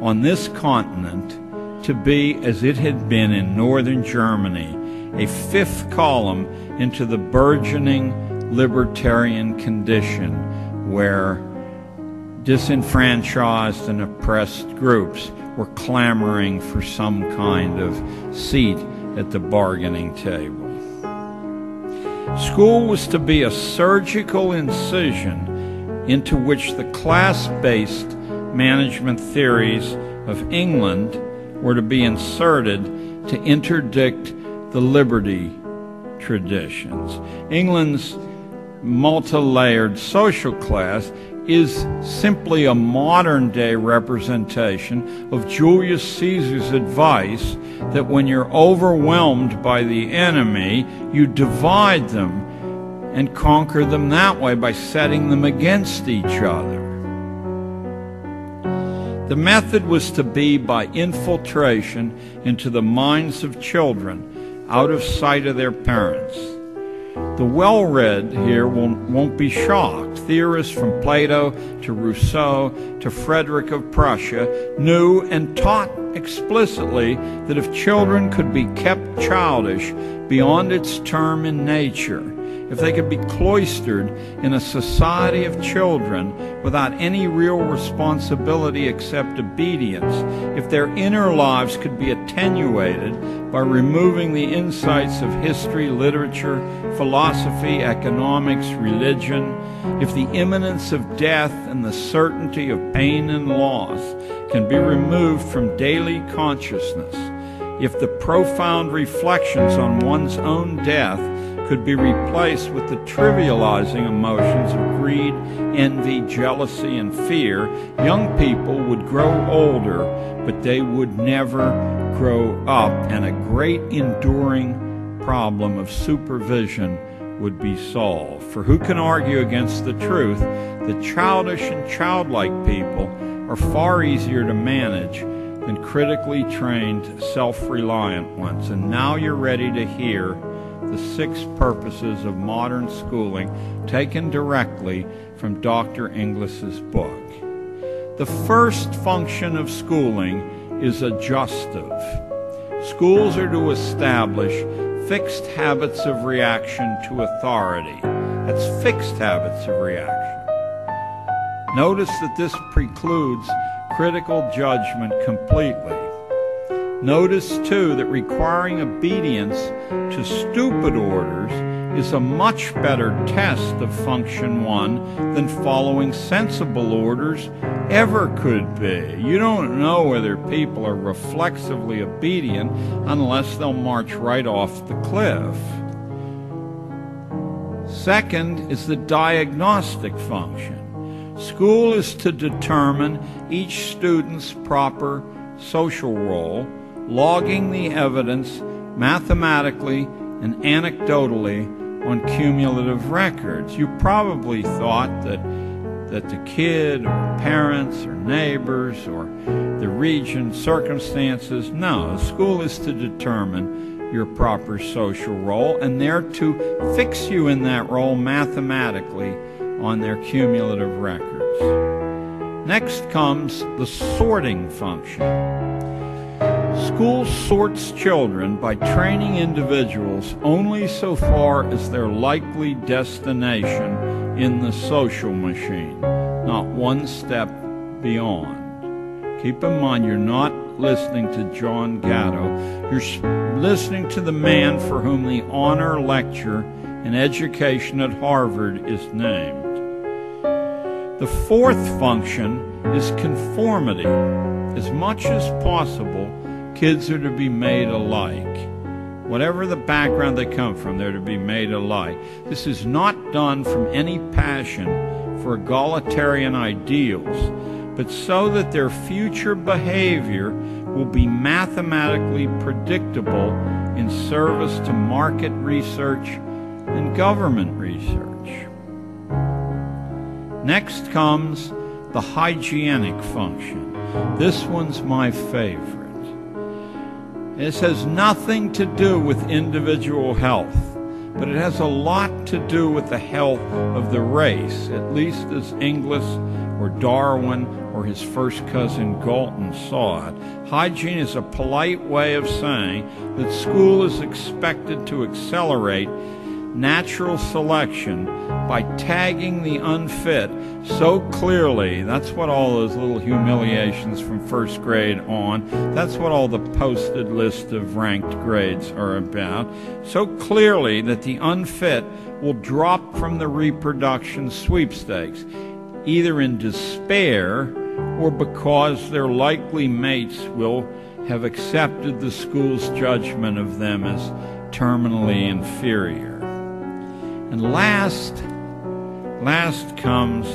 F: on this continent to be, as it had been in northern Germany, a fifth column into the burgeoning libertarian condition where disenfranchised and oppressed groups were clamoring for some kind of seat at the bargaining table. School was to be a surgical incision into which the class-based management theories of England were to be inserted to interdict the liberty traditions. England's multi-layered social class is simply a modern-day representation of Julius Caesar's advice that when you're overwhelmed by the enemy, you divide them and conquer them that way by setting them against each other. The method was to be by infiltration into the minds of children, out of sight of their parents. The well-read here won't be shocked. Theorists from Plato to Rousseau to Frederick of Prussia knew and taught explicitly that if children could be kept childish beyond its term in nature, if they could be cloistered in a society of children without any real responsibility except obedience, if their inner lives could be attenuated by removing the insights of history, literature, philosophy, economics, religion, if the imminence of death and the certainty of pain and loss can be removed from daily consciousness, if the profound reflections on one's own death could be replaced with the trivializing emotions of greed, envy, jealousy, and fear, young people would grow older, but they would never grow up, and a great enduring problem of supervision would be solved. For who can argue against the truth that childish and childlike people are far easier to manage than critically trained, self-reliant ones? And now you're ready to hear the 6 purposes of modern schooling taken directly from Dr. Inglis's book. The first function of schooling is adjustive. Schools are to establish fixed habits of reaction to authority. That's fixed habits of reaction. Notice that this precludes critical judgment completely. Notice, too, that requiring obedience to stupid orders is a much better test of function 1 than following sensible orders ever could be. You don't know whether people are reflexively obedient unless they'll march right off the cliff. Second is the diagnostic function. School is to determine each student's proper social role, logging the evidence mathematically and anecdotally on cumulative records. You probably thought that the kid or parents or neighbors or the region, circumstances. No, school is to determine your proper social role, and they're to fix you in that role mathematically on their cumulative records. Next comes the sorting function. School sorts children by training individuals only so far as their likely destination in the social machine, not one step beyond. Keep in mind, you're not listening to John Gatto. You're listening to the man for whom the honor lecture in education at Harvard is named. The fourth function is conformity. As much as possible, kids are to be made alike. Whatever the background they come from, they're to be made alike. This is not done from any passion for egalitarian ideals, but so that their future behavior will be mathematically predictable in service to market research and government research. Next comes the hygienic function. This one's my favorite. This has nothing to do with individual health, but it has a lot to do with the health of the race, at least as Inglis or Darwin or his first cousin Galton saw it. Hygiene is a polite way of saying that school is expected to accelerate natural selection by tagging the unfit so clearly. That's what all those little humiliations from first grade on, that's what all the posted list of ranked grades are about, so clearly that the unfit will drop from the reproduction sweepstakes, either in despair or because their likely mates will have accepted the school's judgment of them as terminally inferior. And last comes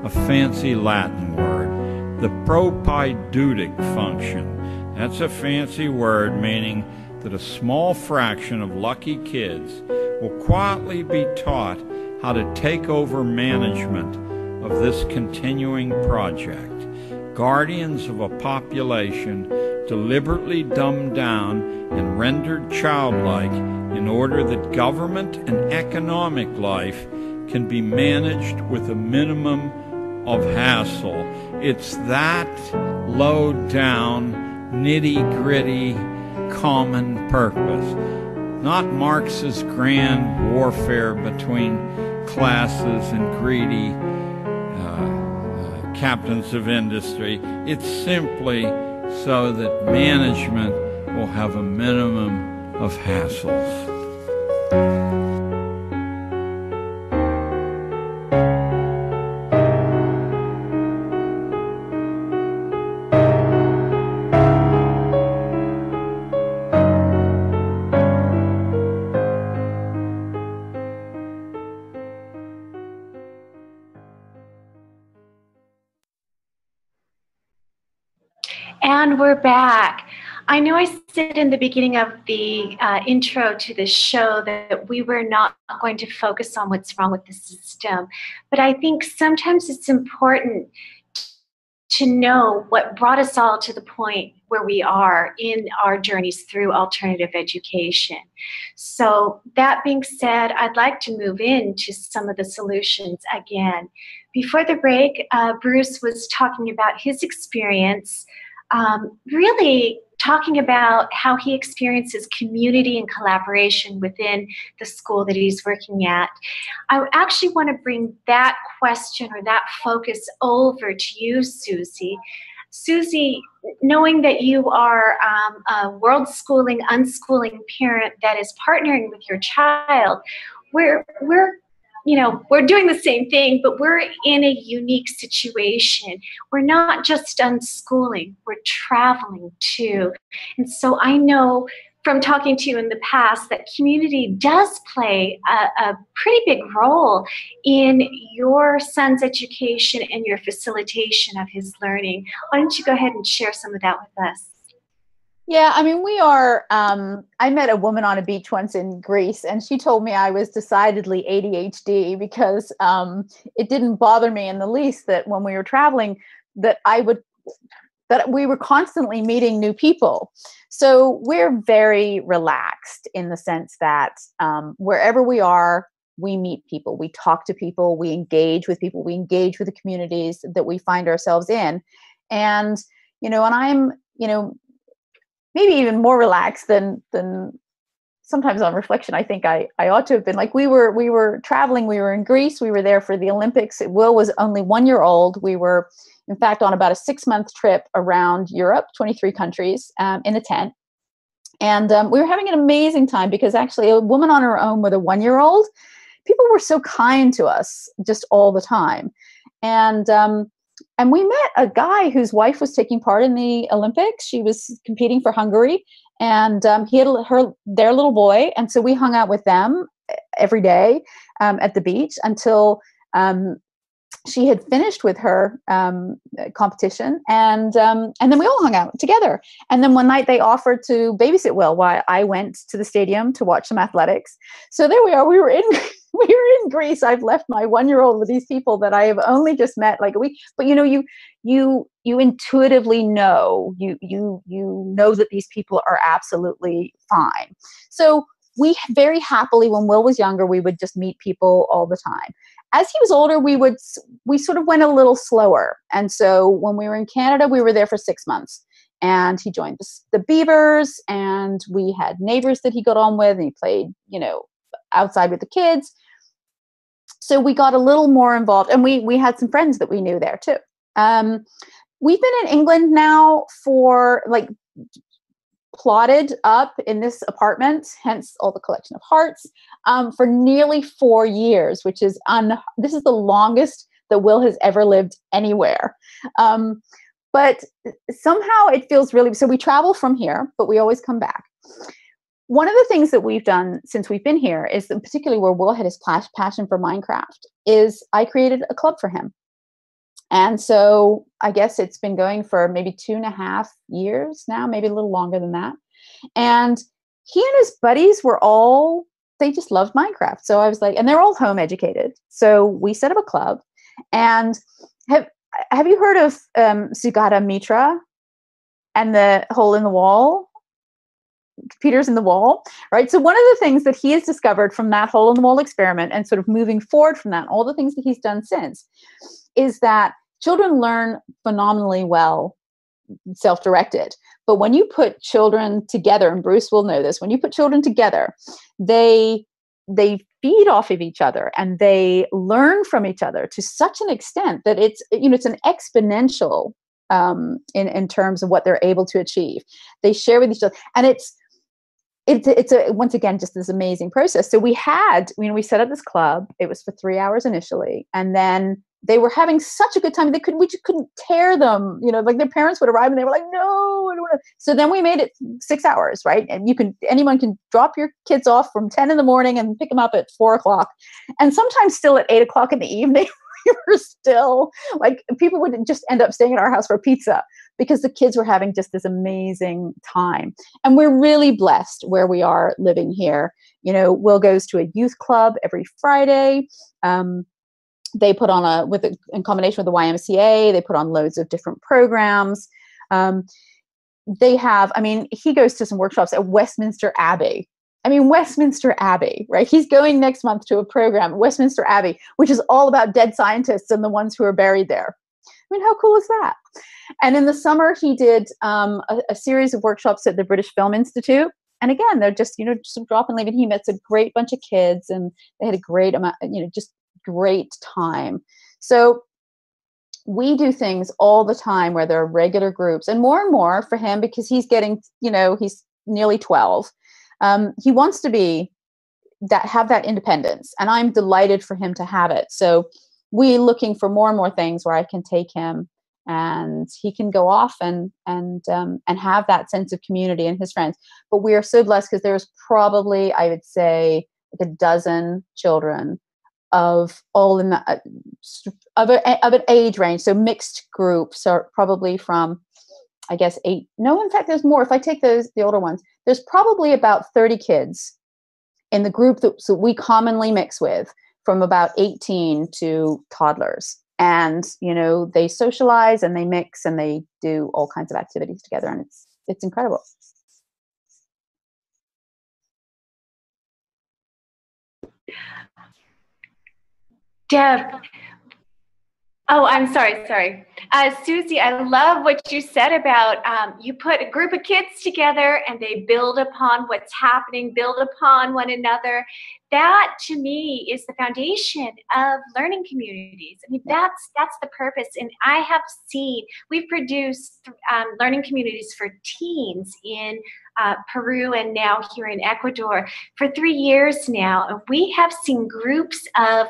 F: a fancy Latin word, the propaedeutic function. That's a fancy word meaning that a small fraction of lucky kids will quietly be taught how to take over management of this continuing project. Guardians of a population deliberately dumbed down and rendered childlike in order that government and economic life can be managed with a minimum of hassle. It's that low-down, nitty-gritty, common purpose. Not Marx's grand warfare between classes and greedy captains of industry. It's simply so that management will have a minimum of hassles.
B: And we're back. I know I said in the beginning of the intro to the show that we were not going to focus on what's wrong with the system, but I think sometimes it's important to know what brought us all to the point where we are in our journeys through alternative education. So that being said, I'd like to move into some of the solutions again. Before the break, Bruce was talking about his experience, really talking about how he experiences community and collaboration within the school that he's working at. I actually want to bring that question or that focus over to you, Susie. Susie, knowing that you are a world schooling, unschooling parent that is partnering with your child, we're doing the same thing, but we're in a unique situation. We're not just unschooling, we're traveling too. And so I know from talking to you in the past that community does play a pretty big role in your son's education and your facilitation of his learning. Why don't you go ahead and share some of that with us?
E: Yeah, I mean, we are, I met a woman on a beach once in Greece, and she told me I was decidedly ADHD because it didn't bother me in the least that when we were traveling, that we were constantly meeting new people. So we're very relaxed in the sense that wherever we are, we meet people, we talk to people, we engage with people, we engage with the communities that we find ourselves in. And, and I'm, maybe even more relaxed than sometimes on reflection. I think I ought to have been. Like we were traveling, we were in Greece, we were there for the Olympics. Will was only 1 year old. We were, in fact, on about a 6-month trip around Europe, 23 countries, in a tent. And we were having an amazing time because actually a woman on her own with a 1 year old, people were so kind to us just all the time. And we met a guy whose wife was taking part in the Olympics. She was competing for Hungary, and he had their little boy. And so we hung out with them every day at the beach until she had finished with her competition. And then we all hung out together. And then one night they offered to babysit Will while I went to the stadium to watch some athletics. So there we are. We were in Greece. I've left my 1 year old with these people that I have only just met like a week. But you intuitively know, you know that these people are absolutely fine. So we very happily, when Will was younger, we would just meet people all the time. As he was older, we sort of went a little slower. And so when we were in Canada, we were there for 6 months. And he joined the Beavers, and we had neighbors that he got on with, and he played, outside with the kids. So we got a little more involved, and we had some friends that we knew there too. We've been in England now for plotted up in this apartment, hence all the collection of hearts, for nearly 4 years, which is this is the longest that Will has ever lived anywhere. But somehow it feels really, so we travel from here, but we always come back. One of the things that we've done since we've been here is, particularly where Will had his passion for Minecraft, is I created a club for him. And so I guess it's been going for maybe 2.5 years now, maybe a little longer than that. And he and his buddies they just loved Minecraft. So I was like, and they're all home educated. So we set up a club. And have you heard of Sugata Mitra and the hole in the wall? Computers in the wall, right? So one of the things that he has discovered from that hole in the wall experiment, and sort of moving forward from that, all the things that he's done since, is that children learn phenomenally well self-directed. But when you put children together, and Bruce will know this, when you put children together, they feed off of each other and they learn from each other to such an extent that it's an exponential in terms of what they're able to achieve. They share with each other, and it's once again just this amazing process. So we set up this club. It was for 3 hours initially, and then they were having such a good time. We just couldn't tear them. Their parents would arrive and they were like, "No, I don't want to." So then we made it 6 hours, right? And anyone can drop your kids off from 10 in the morning and pick them up at 4 o'clock, and sometimes still at 8 o'clock in the evening. We were still people would just end up staying at our house for pizza because the kids were having just this amazing time. And we're really blessed where we are living here. You know, Will goes to a youth club every Friday. They put on in combination with the YMCA, they put on loads of different programs. They have, I mean, he goes to some workshops at Westminster Abbey. I mean, Westminster Abbey, right? He's going next month to a program at Westminster Abbey, which is all about dead scientists and the ones who are buried there. I mean, how cool is that? And in the summer, he did a series of workshops at the British Film Institute. And again, they're just, you know, just drop and leave. And he met a great bunch of kids, and they had a great amount, you know, just great time. So we do things all the time where there are regular groups, and more for him, because he's getting, you know, he's nearly 12. He wants to have that independence, and I'm delighted for him to have it. So we're looking for more and more things where I can take him and he can go off and have that sense of community and his friends. But we are so blessed because there's probably, I would say, like a dozen children of all in the of an age range. So mixed groups are probably from, I guess, 8. No, in fact, there's more. If I take the older ones, there's probably about 30 kids in the group that we commonly mix with, from about 18 to toddlers. And, you know, they socialize and they mix and they do all kinds of activities together. And it's incredible.
B: Deb. Oh, I'm sorry. Susie, I love what you said about you put a group of kids together and they build upon what's happening, build upon one another. That, to me, is the foundation of learning communities. I mean, that's the purpose. And I have seen, we've produced learning communities for teens in Peru and now here in Ecuador for 3 years now. And we have seen groups of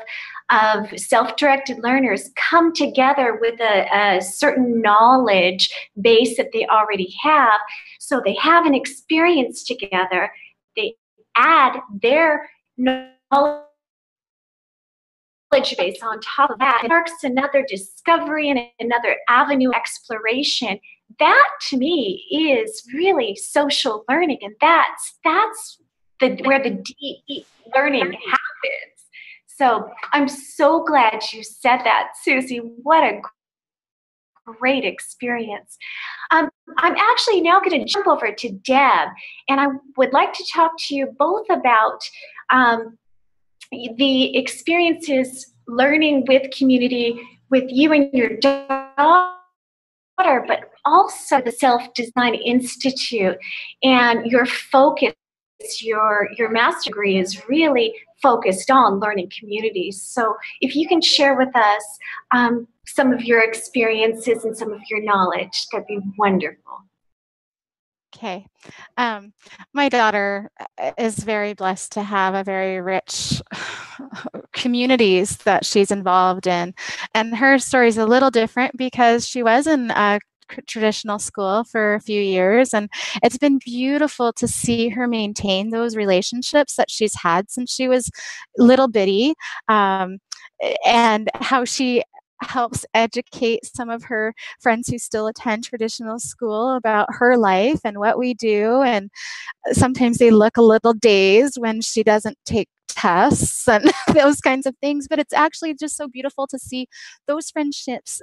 B: self-directed learners come together with a certain knowledge base that they already have. So they have an experience together. They add their knowledge base on top of that. It marks another discovery and another avenue exploration. That, to me, is really social learning, and that's where the deep learning happens. So I'm so glad you said that, Susie. What a great experience. I'm actually now going to jump over to Deb, and I would like to talk to you both about the experiences learning with community with you and your daughter, but also the Self-Design Institute and your focus. Your master's degree is really focused on learning communities. So if you can share with us some of your experiences and some of your knowledge, that'd be wonderful.
C: Okay. My daughter is very blessed to have a very rich communities that she's involved in. And her story is a little different because she was in a traditional school for a few years, and it's been beautiful to see her maintain those relationships that she's had since she was little bitty, and how she helps educate some of her friends who still attend traditional school about her life and what we do. And sometimes they look a little dazed when she doesn't take tests and those kinds of things, but it's actually just so beautiful to see those friendships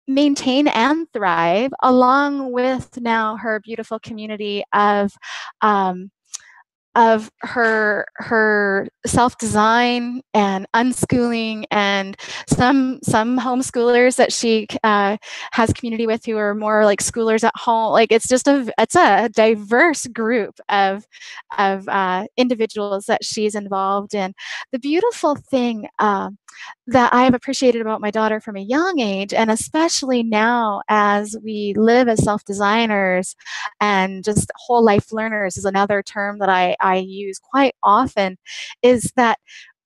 C: maintain and thrive, along with now her beautiful community of her self-design and unschooling, and some homeschoolers that she has community with who are more like schoolers at home. Like it's a diverse group of individuals that she's involved in. The beautiful thing that I have appreciated about my daughter from a young age, and especially now as we live as self-designers and just whole life learners is another term that I use quite often, is that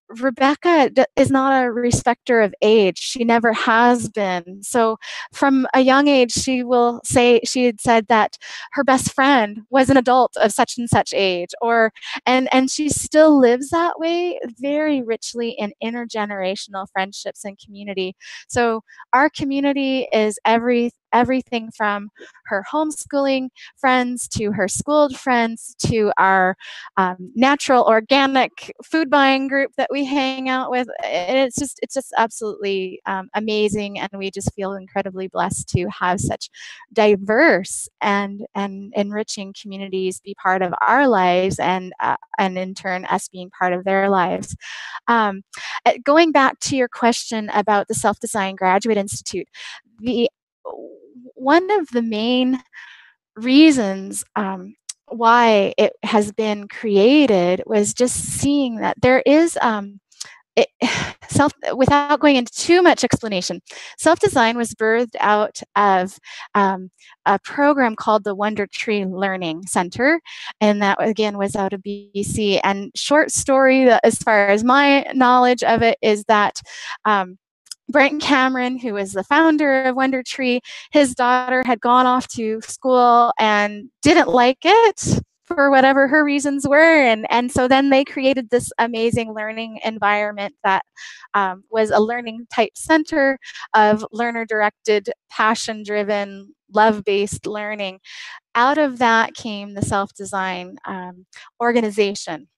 C: Rebecca is not a respecter of age. She never has been. So from a young age, she had said that her best friend was an adult of such and such age, and she still lives that way very richly in intergenerational friendships and community. So our community is everything from her homeschooling friends to her schooled friends to our natural organic food buying group that we hang out with. And it's just absolutely amazing, and we just feel incredibly blessed to have such diverse and enriching communities be part of our lives, and in turn us being part of their lives. Going back to your question about the Self-Design Graduate Institute, one of the main reasons why it has been created was just seeing that there is without going into too much explanation, self-design was birthed out of a program called the Wonder Tree Learning Center, and that again was out of BC. And short story, as far as my knowledge of it, is that Brent Cameron, who is the founder of Wonder Tree, his daughter had gone off to school and didn't like it for whatever her reasons were. And so then they created this amazing learning environment that was a learning type center of learner-directed, passion-driven, love-based learning. Out of that came the Self-Design organization.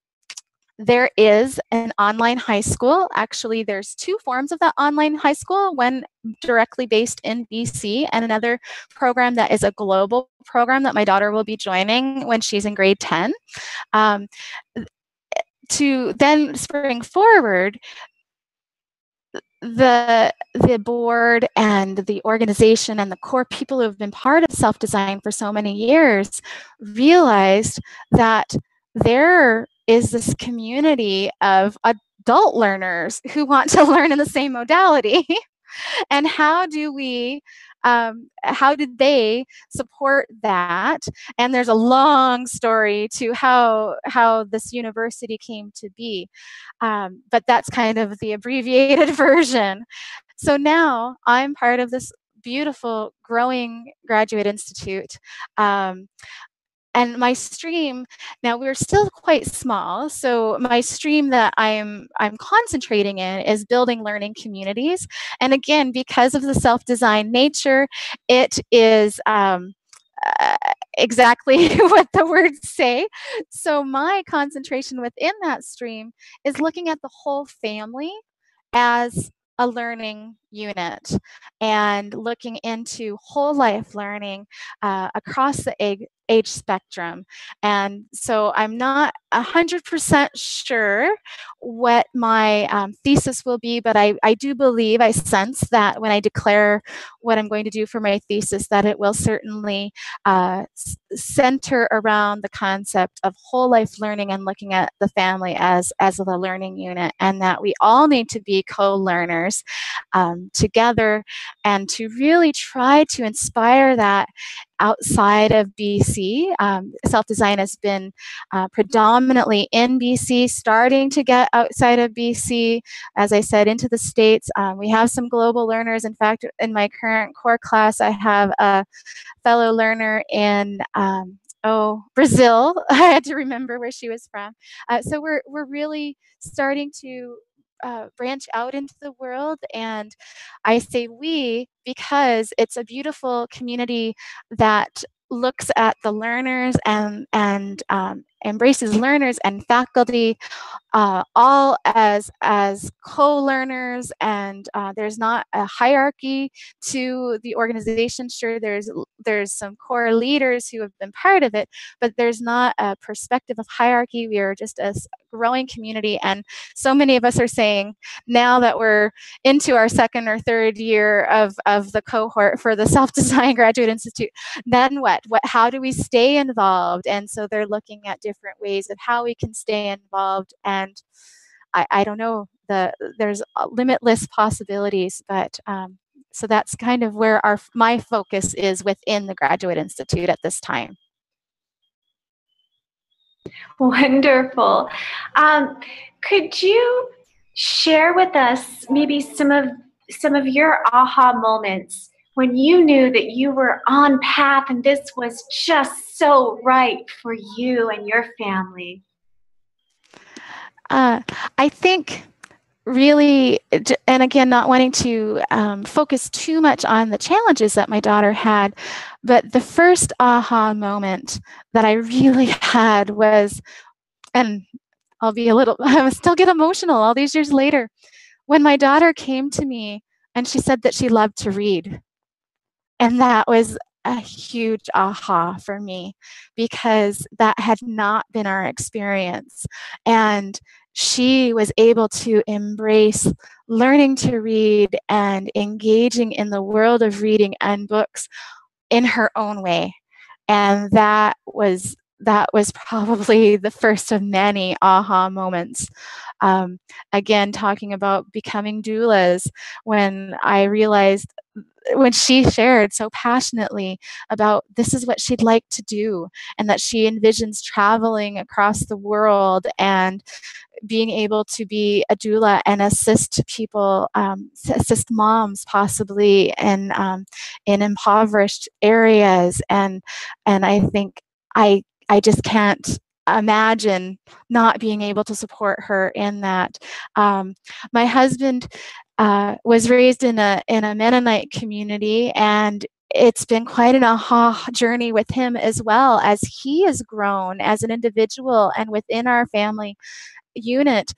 C: There is an online high school. Actually, there's two forms of that online high school, one directly based in BC and another program that is a global program that my daughter will be joining when she's in grade 10. To then spring forward, the board and the organization and the core people who have been part of self-design for so many years realized that there is this community of adult learners who want to learn in the same modality. And how did they support that? And there's a long story to how this university came to be, but that's kind of the abbreviated version. So now I'm part of this beautiful growing graduate institute. And my stream, now we're still quite small, so my stream that I'm concentrating in is building learning communities. And again, because of the self-design nature, it is exactly what the words say. So my concentration within that stream is looking at the whole family as a learning unit and looking into whole life learning across the age spectrum. And so I'm not 100% sure what my thesis will be, but I do believe, I sense that when I declare what I'm going to do for my thesis, that it will certainly center around the concept of whole life learning and looking at the family as the learning unit, and that we all need to be co-learners together, and to really try to inspire that outside of BC. Self-design has been predominantly in BC, starting to get outside of BC, as I said, into the States. We have some global learners. In fact, in my current core class, I have a fellow learner in Brazil. I had to remember where she was from. So we're really starting to branch out into the world, and I say we because it's a beautiful community that looks at the learners and embraces learners and faculty all as co-learners, and there's not a hierarchy to the organization. Sure, there's some core leaders who have been part of it, but there's not a perspective of hierarchy. We are just a growing community, and so many of us are saying now that we're into our second or third year of the cohort for the Self-Design Graduate Institute, then what? How do we stay involved? And so they're looking at different ways of how we can stay involved. And I don't know, there's limitless possibilities, but so that's kind of where my focus is within the Graduate Institute at this time.
B: Wonderful. Could you share with us maybe some of your aha moments when you knew that you were on path and this was just so right for you and your family?
C: I think really, and again, not wanting to focus too much on the challenges that my daughter had, but the first aha moment that I really had was, and I still get emotional all these years later, when my daughter came to me and she said that she loved to read. And that was a huge aha for me, because that had not been our experience. And she was able to embrace learning to read and engaging in the world of reading and books in her own way. And that was probably the first of many aha moments. Again, talking about becoming doulas, when I realized, when she shared so passionately about this is what she'd like to do, and that she envisions traveling across the world and being able to be a doula and assist people, assist moms possibly in impoverished areas, and I think I just can't imagine not being able to support her in that. My husband was raised in a Mennonite community, and it's been quite an aha journey with him as well, as he has grown as an individual and within our family unit.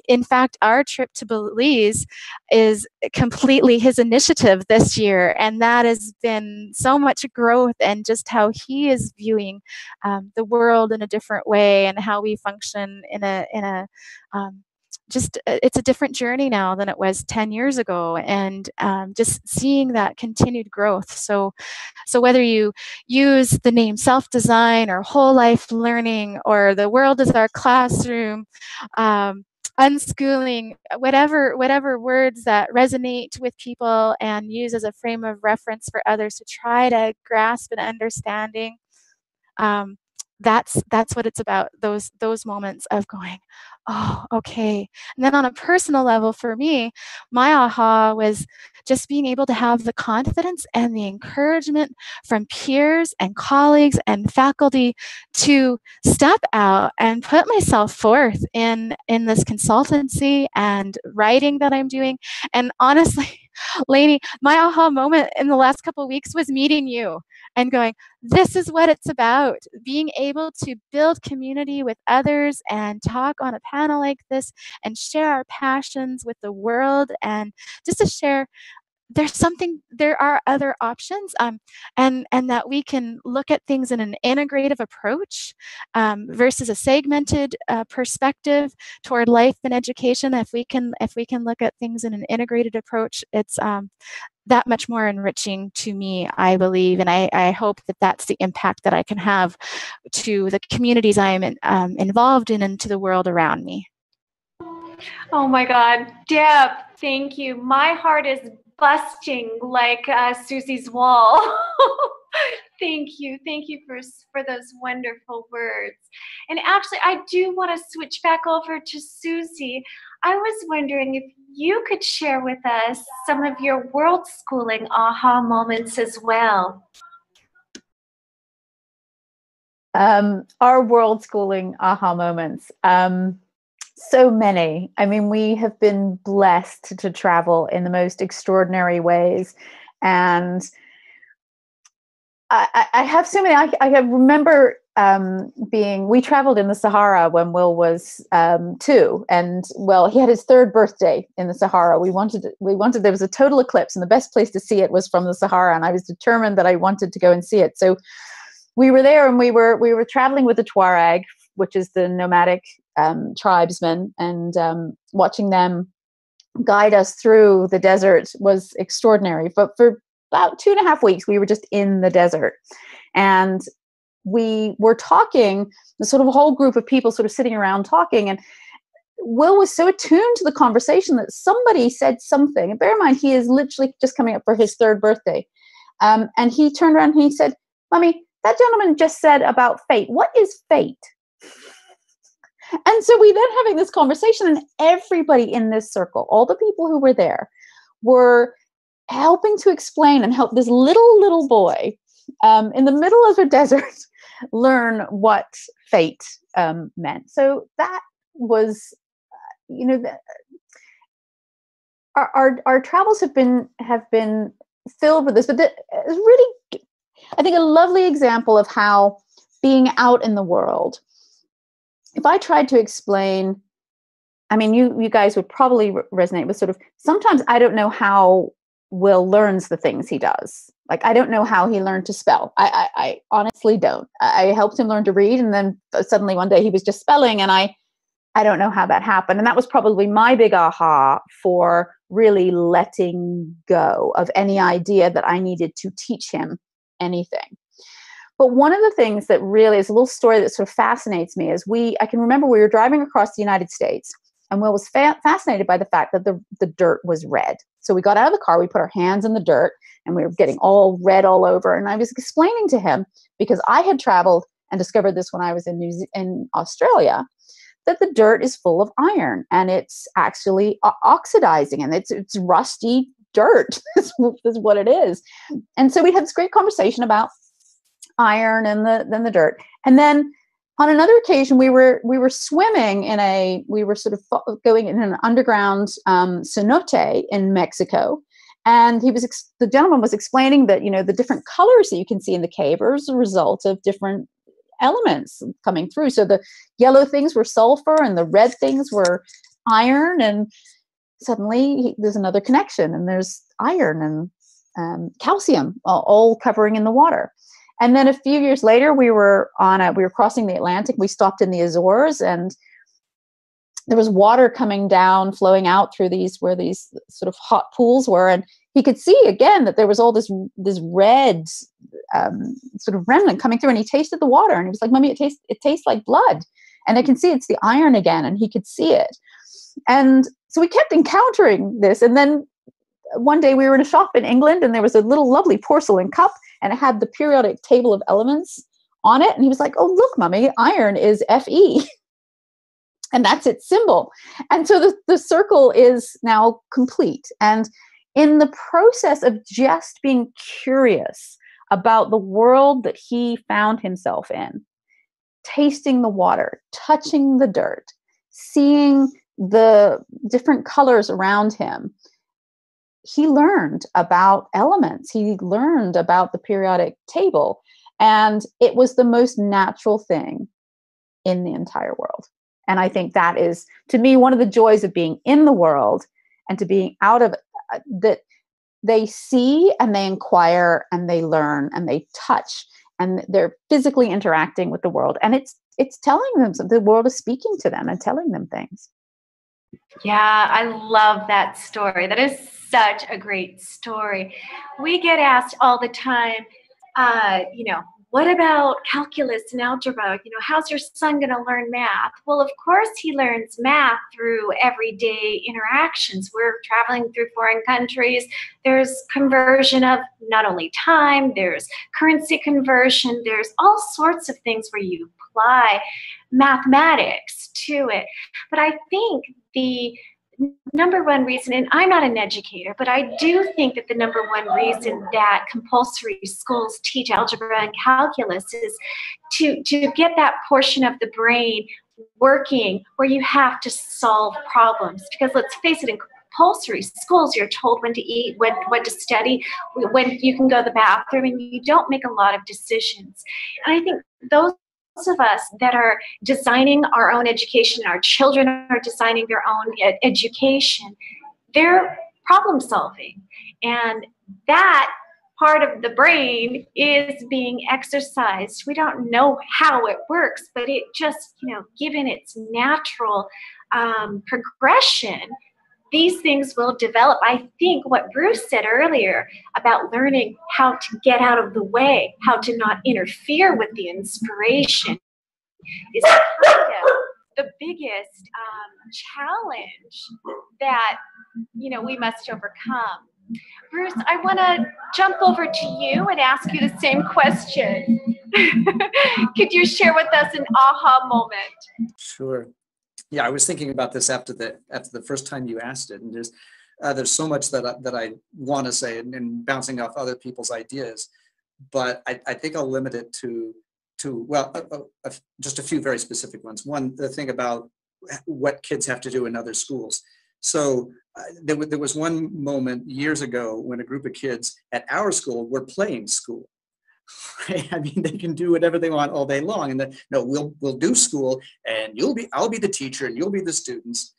C: In fact, our trip to Belize is completely his initiative this year, and that has been so much growth, and just how he is viewing the world in a different way, and how we function in a it's a different journey now than it was 10 years ago, and just seeing that continued growth. So whether you use the name self-design or whole life learning or the world is our classroom, unschooling, whatever words that resonate with people and use as a frame of reference for others to try to grasp an understanding, that's what it's about, those moments of going, oh, okay. And then on a personal level for me, my aha was just being able to have the confidence and the encouragement from peers and colleagues and faculty to step out and put myself forth in this consultancy and writing that I'm doing. And honestly, Lainey, my aha moment in the last couple of weeks was meeting you and going, this is what it's about, being able to build community with others and talk on a panel like this and share our passions with the world, and just to share there are other options, and that we can look at things in an integrative approach, versus a segmented perspective toward life and education. If we can look at things in an integrated approach, it's that much more enriching to me, I believe, and I hope that that's the impact that I can have to the communities I am involved in and to the world around me.
B: Oh my God, Deb, thank you. My heart is busting like Susie's wall. Thank you for those wonderful words. And actually, I do want to switch back over to Susie. I was wondering if you could share with us some of your world schooling aha moments as well.
E: Our world schooling aha moments. So many. I mean, we have been blessed to travel in the most extraordinary ways. And I have so many. I remember we traveled in the Sahara when Will was 2, and well, he had his 3rd birthday in the Sahara. We wanted, there was a total eclipse, and the best place to see it was from the Sahara, and I was determined that I wanted to go and see it. So we were there, and we were traveling with the Tuareg, which is the nomadic tribesmen, and watching them guide us through the desert was extraordinary. But for about 2.5 weeks, we were just in the desert, and we were talking, the sort of a whole group of people sort of sitting around talking, and Will was so attuned to the conversation that somebody said something, and bear in mind, he is literally just coming up for his 3rd birthday, and he turned around and he said, "Mommy, that gentleman just said about fate. What is fate?" And so we then having this conversation, and everybody in this circle, all the people who were there, were helping to explain and help this little boy in the middle of a desert learn what fate meant. So that was you know, our travels have been filled with this, but it's really, I think, a lovely example of how being out in the world, if I tried to explain, I mean, you guys would probably resonate with sort of, sometimes I don't know how Will learns the things he does. Like, I don't know how he learned to spell. I honestly don't. I helped him learn to read, and then suddenly one day he was just spelling, and I don't know how that happened. And that was probably my big aha for really letting go of any idea that I needed to teach him anything. But one of the things that really is a little story that sort of fascinates me is I can remember we were driving across the United States, and Will was fascinated by the fact that the dirt was red. So we got out of the car, we put our hands in the dirt, and we were getting all red all over. And I was explaining to him, because I had traveled and discovered this when I was in Australia, that the dirt is full of iron, and it's actually oxidizing, and it's rusty dirt. is what it is. And so we had this great conversation about iron and the dirt. And then on another occasion, we were swimming we were sort of going in an underground cenote in Mexico. And the gentleman was explaining that, you know, the different colors that you can see in the cave are as a result of different elements coming through. So the yellow things were sulfur, and the red things were iron. And suddenly there's another connection, and there's iron and calcium all covering in the water. And then a few years later, we were crossing the Atlantic. We stopped in the Azores, and there was water coming down, flowing out through where these sort of hot pools were. And he could see again that there was all this red sort of remnant coming through. And he tasted the water, and he was like, "Mommy, it tastes like blood." And I can see it's the iron again, and he could see it. And so we kept encountering this. And then one day we were in a shop in England, and there was a little lovely porcelain cup, and it had the periodic table of elements on it. And he was like, "Oh, look, Mommy, iron is Fe." And that's its symbol. And so the circle is now complete. And in the process of just being curious about the world that he found himself in, tasting the water, touching the dirt, seeing the different colors around him, he learned about elements. He learned about the periodic table. And it was the most natural thing in the entire world. And I think that is, to me, one of the joys of being in the world and to being out of it, that they see and they inquire and they learn and they touch, and they're physically interacting with the world. And it's telling them something. The world is speaking to them and telling them things.
B: Yeah, I love that story. That is such a great story. We get asked all the time, what about calculus and algebra? You know, how's your son going to learn math? Well, of course he learns math through everyday interactions. We're traveling through foreign countries. There's conversion of not only time, there's currency conversion, there's all sorts of things where you apply mathematics to it. But I think the number one reason, and I'm not an educator, but I do think that the number one reason that compulsory schools teach algebra and calculus is to get that portion of the brain working where you have to solve problems. Because let's face it, in compulsory schools, you're told when to eat, when to study, when you can go to the bathroom, and you don't make a lot of decisions. And I think those of us that are designing our own education, our children are designing their own education, they're problem solving. And that part of the brain is being exercised. We don't know how it works, but it just, given its natural progression, these things will develop. I think what Bruce said earlier about learning how to get out of the way, how to not interfere with the inspiration, is kind of the biggest challenge that we must overcome. Bruce, I want to jump over to you and ask you the same question. Could you share with us an aha moment?
D: Sure. Yeah, I was thinking about this after the first time you asked it, and there's so much that I want to say, and bouncing off other people's ideas, but I think I'll limit it to just a few very specific ones. One, the thing about what kids have to do in other schools. So there was one moment years ago when a group of kids at our school were playing school. Right? I mean, they can do whatever they want all day long, and no, we'll do school, and I'll be the teacher, and you'll be the students.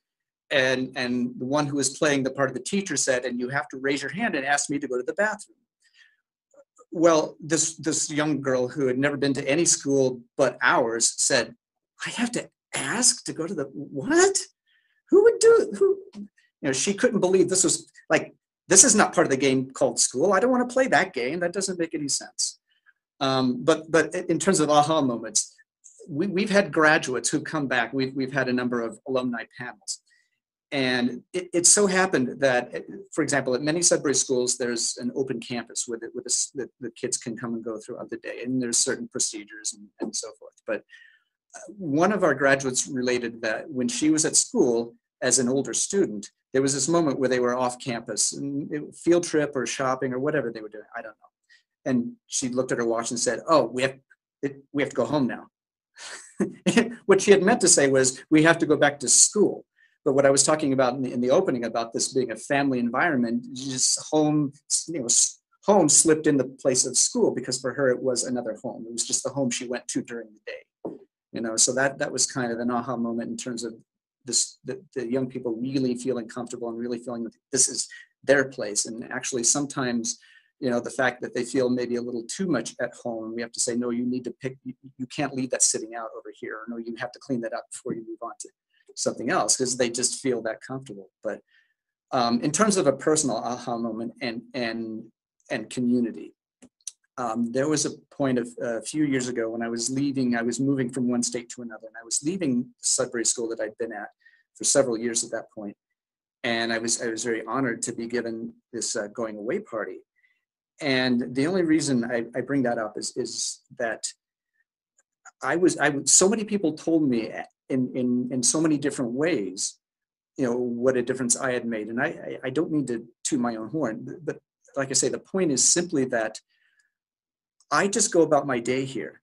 D: And the one who was playing the part of the teacher said, and you have to raise your hand and ask me to go to the bathroom. Well, this young girl who had never been to any school but ours said, I have to ask to go to the what? Who would do it? Who? You know, she couldn't believe this was like, this is not part of the game called school. I don't want to play that game. That doesn't make any sense. But in terms of aha moments, we've had graduates who come back. We've had a number of alumni panels. And it so happened that, for example, at many Sudbury schools, there's an open campus where the kids can come and go throughout the day. And there's certain procedures and so forth. But one of our graduates related that when she was at school as an older student, there was this moment where they were off campus, and field trip or shopping or whatever they were doing, I don't know. And she looked at her watch and said, oh, we have to go home now. What she had meant to say was, we have to go back to school. But what I was talking about in the opening about this being a family environment, just home, home slipped in the place of school, because for her it was another home. It was just the home she went to during the day. So that was kind of an aha moment in terms of the young people really feeling comfortable and really feeling that this is their place. And actually sometimes, the fact that they feel maybe a little too much at home, we have to say, no, you need to you can't leave that sitting out over here. Or no, you have to clean that up before you move on to something else, because they just feel that comfortable. But in terms of a personal aha moment and community, there was a point a few years ago when I was moving from one state to another, and I was leaving Sudbury School that I'd been at for several years at that point. And I was very honored to be given this going away party. And the only reason I bring that up is that so many people told me in so many different ways, what a difference I had made. And I don't mean to toot my own horn, but like I say, the point is simply that I just go about my day here,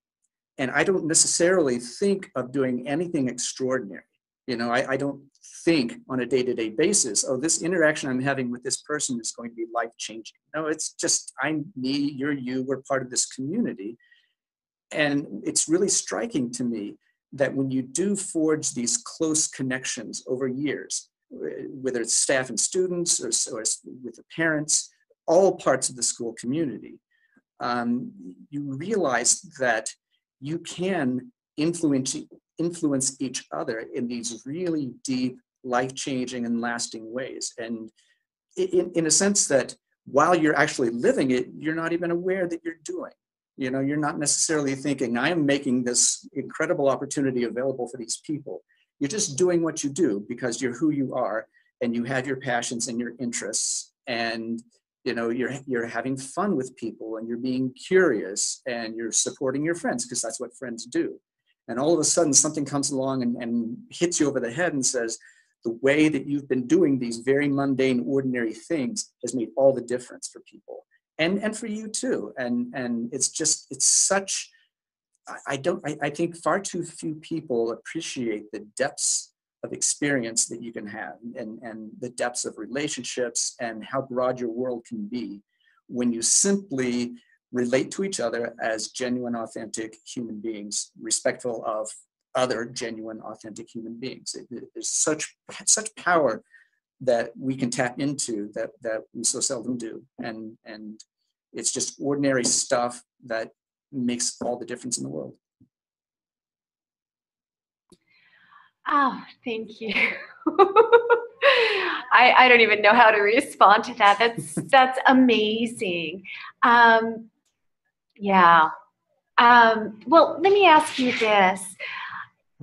D: and I don't necessarily think of doing anything extraordinary. I don't think on a day-to-day basis, oh, this interaction I'm having with this person is going to be life-changing. No, it's just, I'm me, you're you, we're part of this community. And it's really striking to me that when you do forge these close connections over years, whether it's staff and students or with the parents, all parts of the school community, you realize that you can influence each other in these really deep, life-changing and lasting ways. And in a sense that while you're actually living it, you're not even aware that you're doing. You're not necessarily thinking, I am making this incredible opportunity available for these people. You're just doing what you do because you're who you are, and you have your passions and your interests, and you're having fun with people, and you're being curious, and you're supporting your friends, because that's what friends do. And all of a sudden something comes along and hits you over the head and says, the way that you've been doing these very mundane, ordinary things has made all the difference for people. And for you too. And it's such, I think far too few people appreciate the depths of experience that you can have, and the depths of relationships, and how broad your world can be when you simply relate to each other as genuine, authentic human beings, respectful of other genuine, authentic human beings. There's such power that we can tap into that we so seldom do. And it's just ordinary stuff that makes all the difference in the world.
B: Oh, thank you. I don't even know how to respond to that. That's amazing. Yeah. Well, let me ask you this.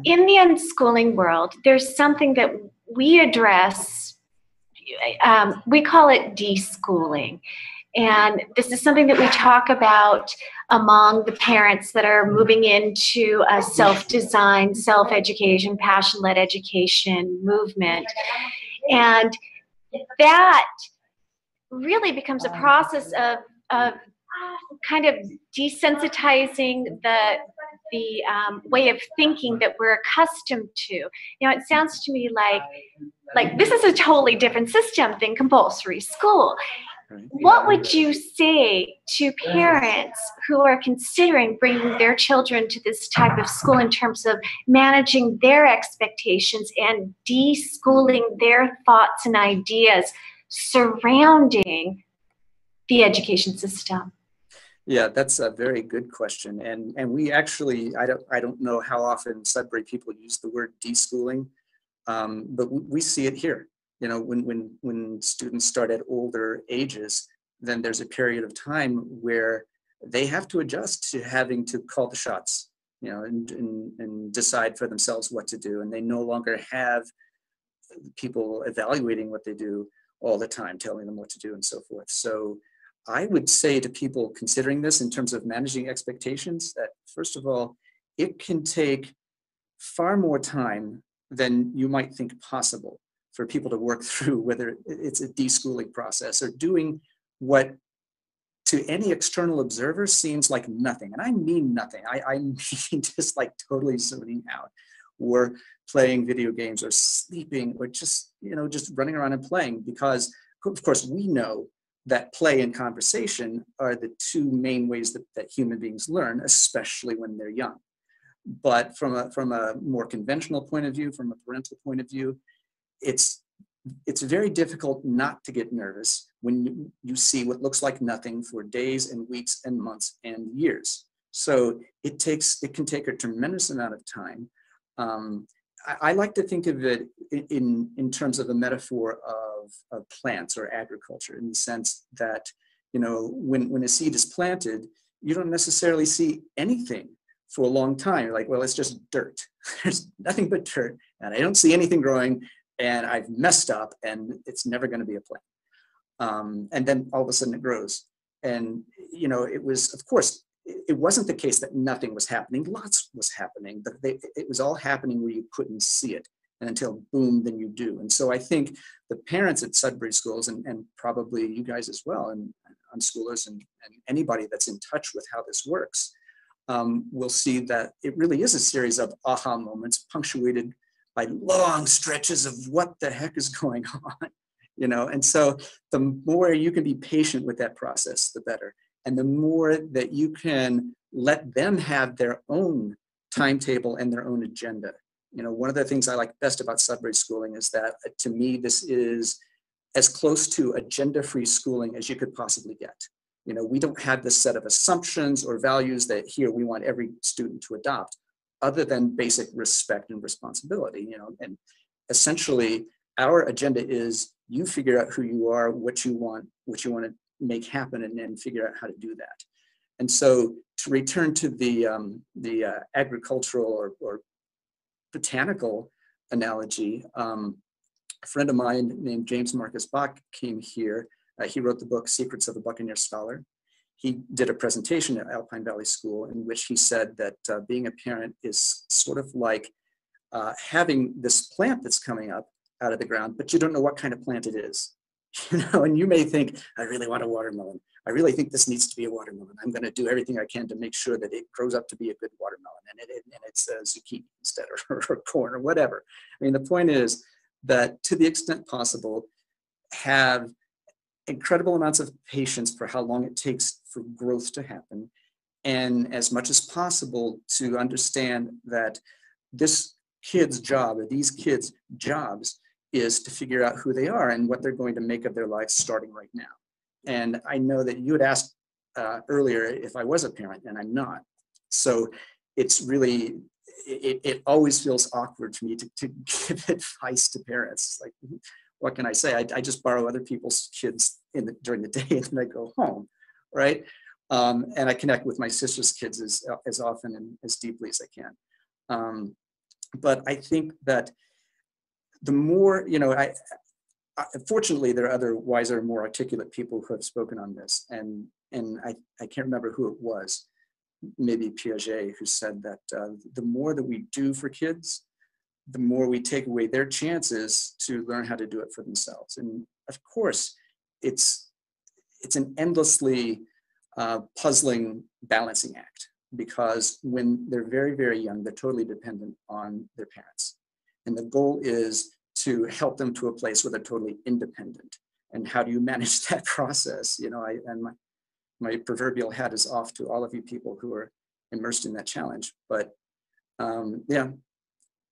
B: In the unschooling world, there's something that we address. We call it deschooling. And this is something that we talk about among the parents that are moving into a self-designed, self-education, passion-led education movement. And that really becomes a process of kind of desensitizing the way of thinking that we're accustomed to. You know, it sounds to me like this is a totally different system than compulsory school. What would you say to parents who are considering bringing their children to this type of school in terms of managing their expectations and deschooling their thoughts and ideas surrounding the education system?
D: Yeah, that's a very good question. And we actually, I don't know how often Sudbury people use the word deschooling, but we see it here. You know, when students start at older ages, then there's a period of time where they have to adjust to having to call the shots, you know, and decide for themselves what to do. And they no longer have people evaluating what they do all the time, telling them what to do and so forth. So I would say to people considering this in terms of managing expectations that, first of all, it can take far more time than you might think possible for people to work through, whether it's a deschooling process or doing what to any external observer seems like nothing. And I mean nothing. I mean just like totally zoning out, or playing video games, or sleeping, or just, you know, just running around and playing, because of course we know that play and conversation are the two main ways that human beings learn, especially when they're young. But from a more conventional point of view, from a parental point of view, it's very difficult not to get nervous when you see what looks like nothing for days and weeks and months and years. So it can take a tremendous amount of time. I like to think of it in terms of a metaphor of plants or agriculture, in the sense that, you know, when a seed is planted, you don't necessarily see anything for a long time. You're like, well, it's just dirt. There's nothing but dirt, and I don't see anything growing, and I've messed up, and it's never going to be a plant. And then all of a sudden it grows. And, you know, it was, of course, it wasn't the case that nothing was happening. Lots was happening, but it was all happening where you couldn't see it. And until boom, then you do. And so I think the parents at Sudbury schools, and probably you guys as well, and unschoolers and anybody that's in touch with how this works, will see that it really is a series of aha moments punctuated by long stretches of what the heck is going on, you know? And so the more you can be patient with that process, the better. And the more that you can let them have their own timetable and their own agenda. You know, one of the things I like best about Sudbury schooling is that, to me, this is as close to agenda-free schooling as you could possibly get. You know, we don't have this set of assumptions or values that here we want every student to adopt, other than basic respect and responsibility, you know. And essentially our agenda is you figure out who you are, what you want to make happen, and then figure out how to do that. And so to return to the agricultural or botanical analogy, a friend of mine named James Marcus Bach came here. He wrote the book Secrets of a Buccaneer Scholar. He did a presentation at Alpine Valley School in which he said that being a parent is sort of like having this plant that's coming up out of the ground, but you don't know what kind of plant it is. You know, and you may think, I really want a watermelon. I really think this needs to be a watermelon. I'm going to do everything I can to make sure that it grows up to be a good watermelon, and it's a zucchini instead, or corn, or whatever. I mean, the point is that, to the extent possible, have incredible amounts of patience for how long it takes for growth to happen, and as much as possible to understand that this kid's job, or these kids' jobs, is to figure out who they are and what they're going to make of their lives starting right now. And I know that you had asked earlier if I was a parent, and I'm not. So it's really, it always feels awkward for me to give advice to parents. Like, what can I say? I just borrow other people's kids during the day, and then I go home, right? And I connect with my sister's kids as often and as deeply as I can. But I think that the more, you know, fortunately, there are other wiser, more articulate people who have spoken on this. And I can't remember who it was, maybe Piaget, who said that the more that we do for kids, the more we take away their chances to learn how to do it for themselves. And of course, it's an endlessly puzzling balancing act, because when they're very, very young, they're totally dependent on their parents. And the goal is to help them to a place where they're totally independent. And how do you manage that process? You know, my proverbial hat is off to all of you people who are immersed in that challenge. But yeah,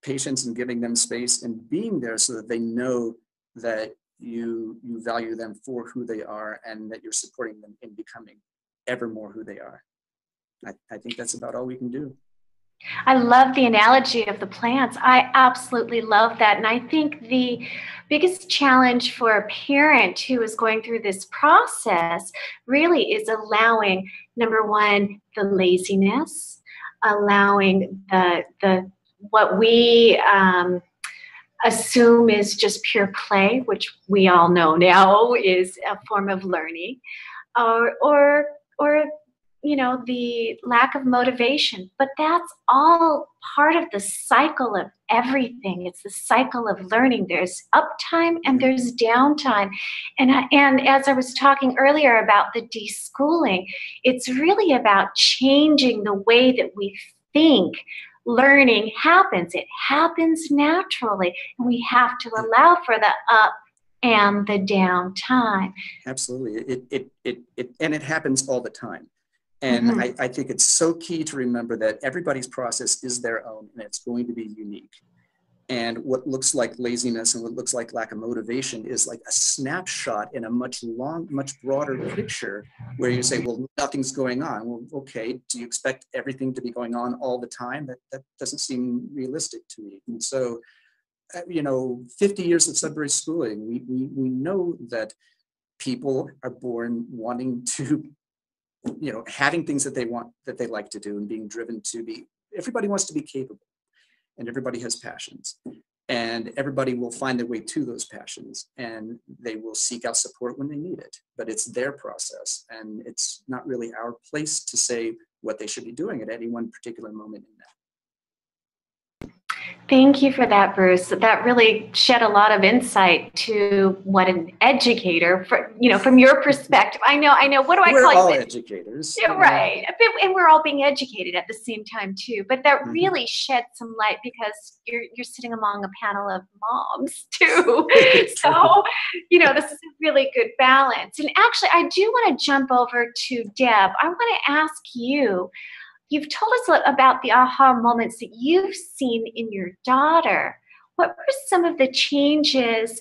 D: patience and giving them space and being there so that they know that you value them for who they are and that you're supporting them in becoming ever more who they are. I think that's about all we can do.
B: I love the analogy of the plants. I absolutely love that. And I think the biggest challenge for a parent who is going through this process really is allowing, number one, the laziness, allowing the what we assume is just pure play, which we all know now is a form of learning, or you know, the lack of motivation. But that's all part of the cycle of everything. It's the cycle of learning. There's uptime and there's downtime. And as I was talking earlier about the deschooling, it's really about changing the way that we think learning happens. It happens naturally, and we have to allow for the up and the down time.
D: Absolutely. And it happens all the time. And I think it's so key to remember that everybody's process is their own and it's going to be unique. And what looks like laziness and what looks like lack of motivation is like a snapshot in a much broader picture where you say, well, nothing's going on. Well, okay, do you expect everything to be going on all the time? That doesn't seem realistic to me. And so, you know, 50 years of Sudbury schooling, we know that people are born wanting to, you know, having things that they want, that they like to do, and being driven to be, everybody wants to be capable, and everybody has passions, and everybody will find their way to those passions, and they will seek out support when they need it, but it's their process, and it's not really our place to say what they should be doing at any one particular moment in that.
B: Thank you for that, Bruce. That really shed a lot of insight to what an educator, you know, from your perspective. I know. What do I call you?
D: We're all educators.
B: Yeah, right. And we're all being educated at the same time too. But that really shed some light because you're sitting among a panel of moms too. So, you know, this is a really good balance. And actually, I do want to jump over to Deb. I want to ask you. You've told us about the aha moments that you've seen in your daughter. What were some of the changes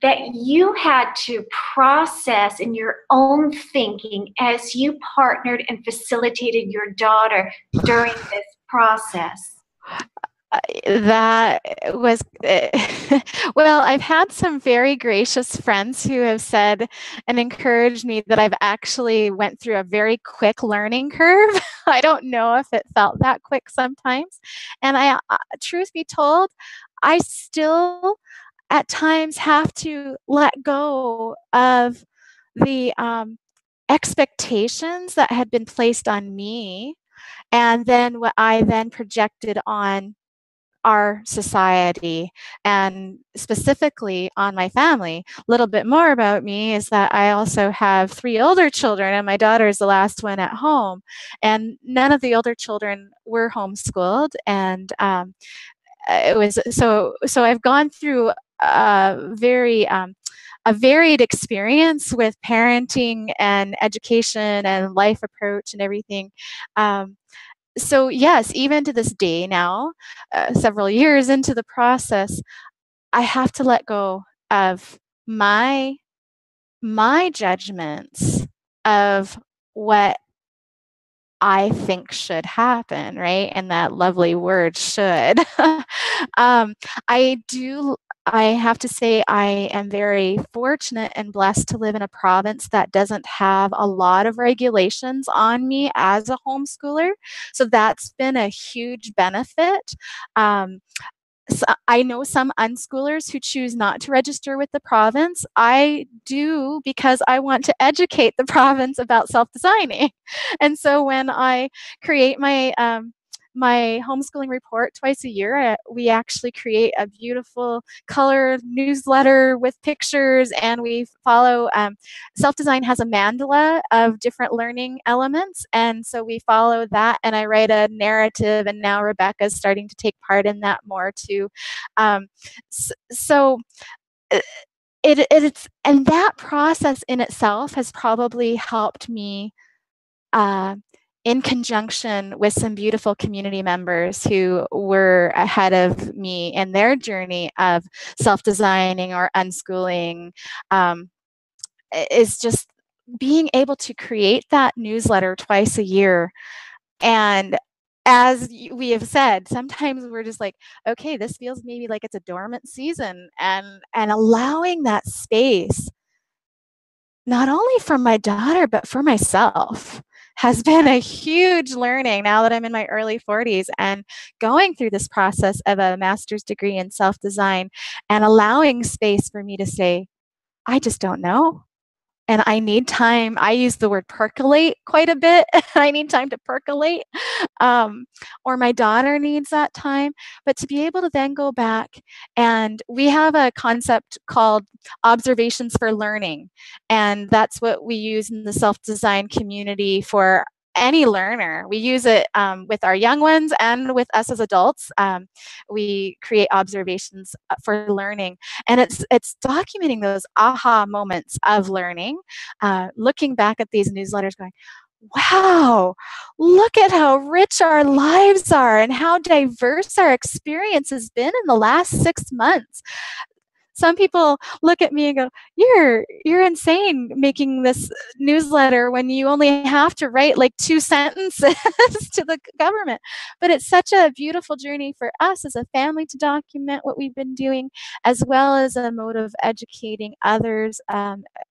B: that you had to process in your own thinking as you partnered and facilitated your daughter during this process?
C: That was, well, I've had some very gracious friends who have said and encouraged me that I've actually went through a very quick learning curve. I don't know if it felt that quick sometimes. And truth be told, I still at times have to let go of the expectations that had been placed on me, and then what I then projected on our society and specifically on my family. A little bit more about me is that I also have 3 older children, and my daughter is the last one at home. And none of the older children were homeschooled, and it was so I've gone through a varied experience with parenting and education and life approach and everything. So yes, even to this day now, several years into the process, I have to let go of my judgments of what I think should happen, right? And that lovely word "should." I have to say I am very fortunate and blessed to live in a province that doesn't have a lot of regulations on me as a homeschooler. So that's been a huge benefit. So I know some unschoolers who choose not to register with the province. I do because I want to educate the province about self-designing. And so when I create my my homeschooling report twice a year. We actually create a beautiful color newsletter with pictures, and we follow, Self-Design has a mandala of different learning elements, and so we follow that, and I write a narrative, and now Rebecca's starting to take part in that more too. So it's, and that process in itself has probably helped me, in conjunction with some beautiful community members who were ahead of me in their journey of self-designing or unschooling, is just being able to create that newsletter twice a year. And as we have said, sometimes we're just like, okay, this feels maybe like it's a dormant season, and allowing that space, not only for my daughter, but for myself, has been a huge learning now that I'm in my early 40s and going through this process of a master's degree in self-design, and allowing space for me to say, I just don't know. And I need time. I use the word percolate quite a bit. I need time to percolate. Or my daughter needs that time. But to be able to then go back, and we have a concept called observations for learning. And that's what we use in the self-design community for any learner. We use it with our young ones and with us as adults. We create observations for learning, and it's documenting those aha moments of learning, looking back at these newsletters going, wow, look at how rich our lives are and how diverse our experience has been in the last 6 months. Some people look at me and go, you're insane making this newsletter when you only have to write like 2 sentences to the government. But it's such a beautiful journey for us as a family to document what we've been doing, as well as a mode of educating others,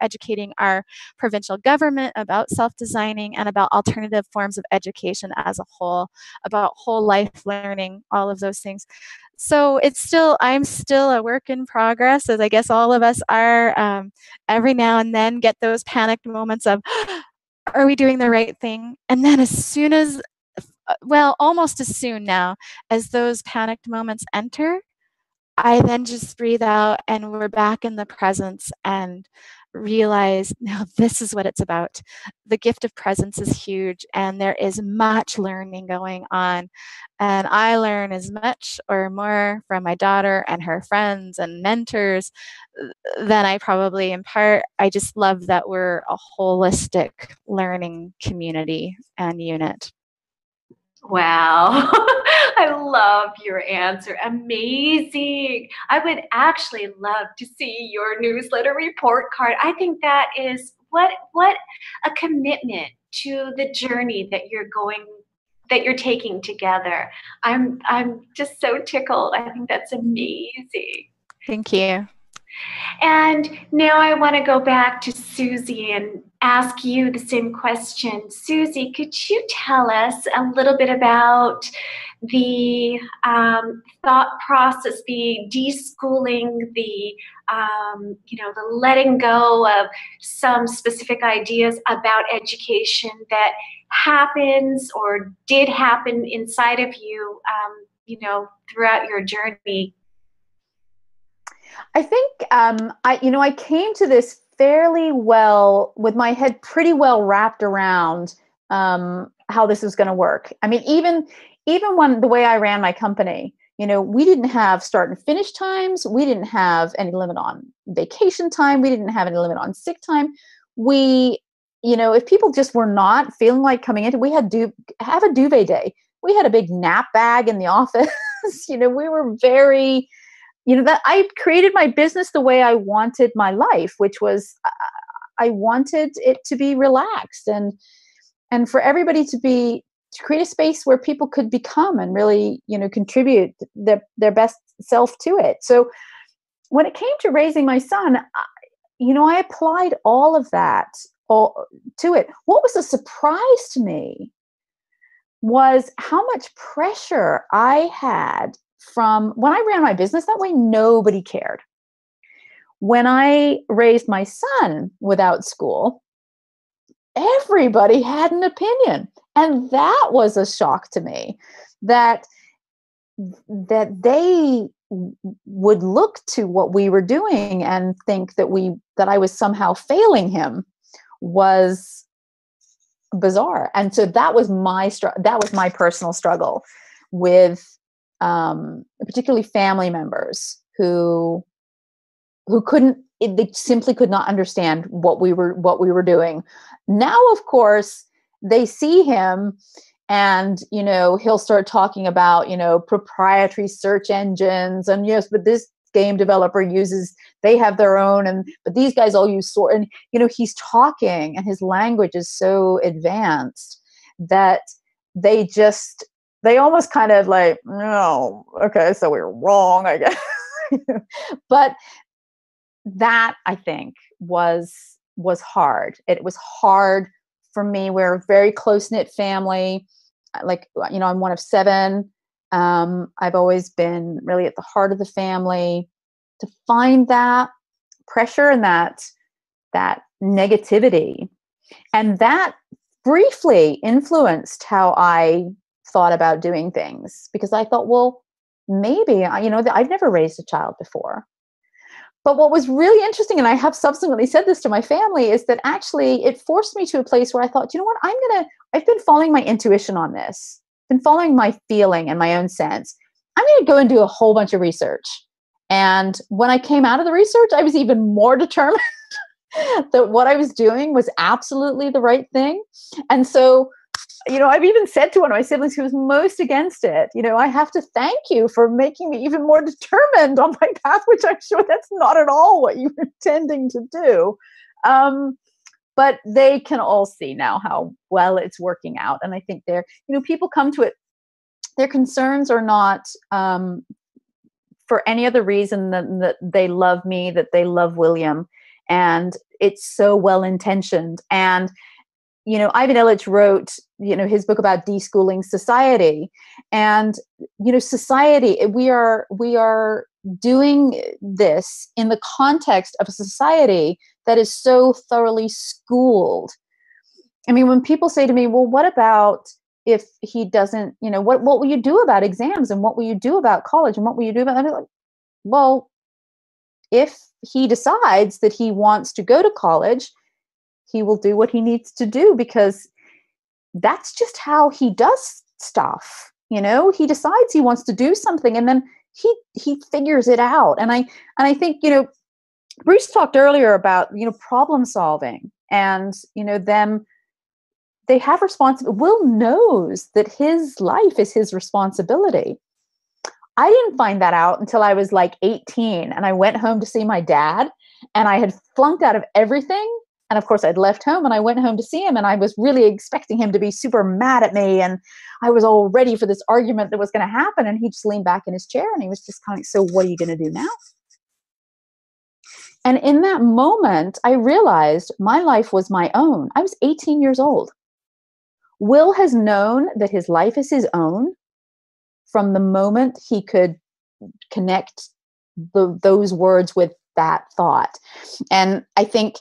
C: educating our provincial government about self-designing and about alternative forms of education as a whole, about whole life learning, all of those things. So I'm still a work in progress, as I guess all of us are. Every now and then get those panicked moments of, are we doing the right thing? And then as soon as, well, almost as soon now as those panicked moments enter, I then just breathe out, and we're back in the presence and realize, now this is what it's about. The gift of presence is huge, and there is much learning going on. And I learn as much or more from my daughter and her friends and mentors than I probably impart. I just love that we're a holistic learning community and unit.
B: Wow. I love your answer. Amazing. I would actually love to see your newsletter report card. I think that is what a commitment to the journey that you're taking together. I'm just so tickled. I think that's amazing.
C: Thank you.
B: And now I want to go back to Susie and ask you the same question. Susie, could you tell us a little bit about the thought process, the deschooling, the letting go of some specific ideas about education that happens or did happen inside of you, throughout your journey?
E: I think I came to this fairly well, with my head pretty well wrapped around how this is going to work. I mean, even when the way I ran my company, we didn't have start and finish times. We didn't have any limit on vacation time. We didn't have any limit on sick time. We, if people just were not feeling like coming in, we had to have a duvet day. We had a big nap bag in the office. We were very, that I created my business the way I wanted my life, which was I wanted it to be relaxed and for everybody to create a space where people could become and really, contribute their best self to it. So when it came to raising my son, I applied all of that to it. What was a surprise to me was how much pressure I had from when I ran my business that way. Nobody cared. When I raised my son without school, everybody had an opinion. And that was a shock to me. that they would look to what we were doing and think that I was somehow failing him was bizarre. And so that was my personal struggle with particularly family members who they simply could not understand what we were doing. Now, of course, they see him and, he'll start talking about, proprietary search engines and yes, but this game developer they have their own, but these guys all use sort, and, he's talking and his language is so advanced that they almost kind of like, no, okay, so we were wrong, I guess. But that, I think, was hard. It was hard for me. We're a very close-knit family. Like, I'm one of 7. I've always been really at the heart of the family. To find that pressure and that negativity, and that briefly influenced how I thought about doing things, because I thought, well, maybe, I've never raised a child before. But what was really interesting, and I have subsequently said this to my family, is that actually it forced me to a place where I thought, you know what, I've been following my intuition on this, been following my feeling and my own sense. I'm going to go and do a whole bunch of research. And when I came out of the research, I was even more determined that what I was doing was absolutely the right thing. And so, I've even said to one of my siblings who was most against it, I have to thank you for making me even more determined on my path, which I'm sure that's not at all what you were intending to do. But they can all see now how well it's working out. And I think people come to it, their concerns are not for any other reason than that they love me, that they love William. And it's so well-intentioned. And Ivan Illich wrote, his book about deschooling society, and, society, we are doing this in the context of a society that is so thoroughly schooled. I mean, when people say to me, well, what about if he doesn't, what will you do about exams, and what will you do about college, and what will you do about, I'm like, well, if he decides that he wants to go to college, he will do what he needs to do, because that's just how he does stuff. He decides he wants to do something, and then he figures it out. And I think, Bruce talked earlier about, problem solving, and, them, they have responsibility. Will knows that his life is his responsibility. I didn't find that out until I was like 18, and I went home to see my dad, and I had flunked out of everything. And of course, I'd left home, and I went home to see him, and I was really expecting him to be super mad at me. And I was all ready for this argument that was going to happen. And he just leaned back in his chair, and he was just kind of, so what are you going to do now? And in that moment, I realized my life was my own. I was 18 years old. Will has known that his life is his own from the moment he could connect those words with that thought. And I think,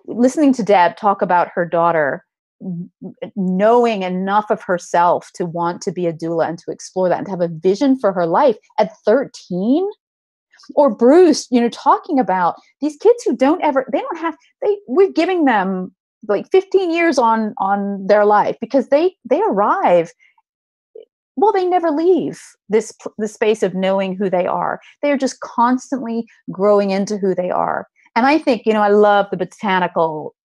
E: listening to Deb talk about her daughter knowing enough of herself to want to be a doula and to explore that and to have a vision for her life at 13, or Bruce, talking about these kids who we're giving them like 15 years on their life, because they arrive. Well, they never leave the space of knowing who they are. They are just constantly growing into who they are. And I think, I love the botanical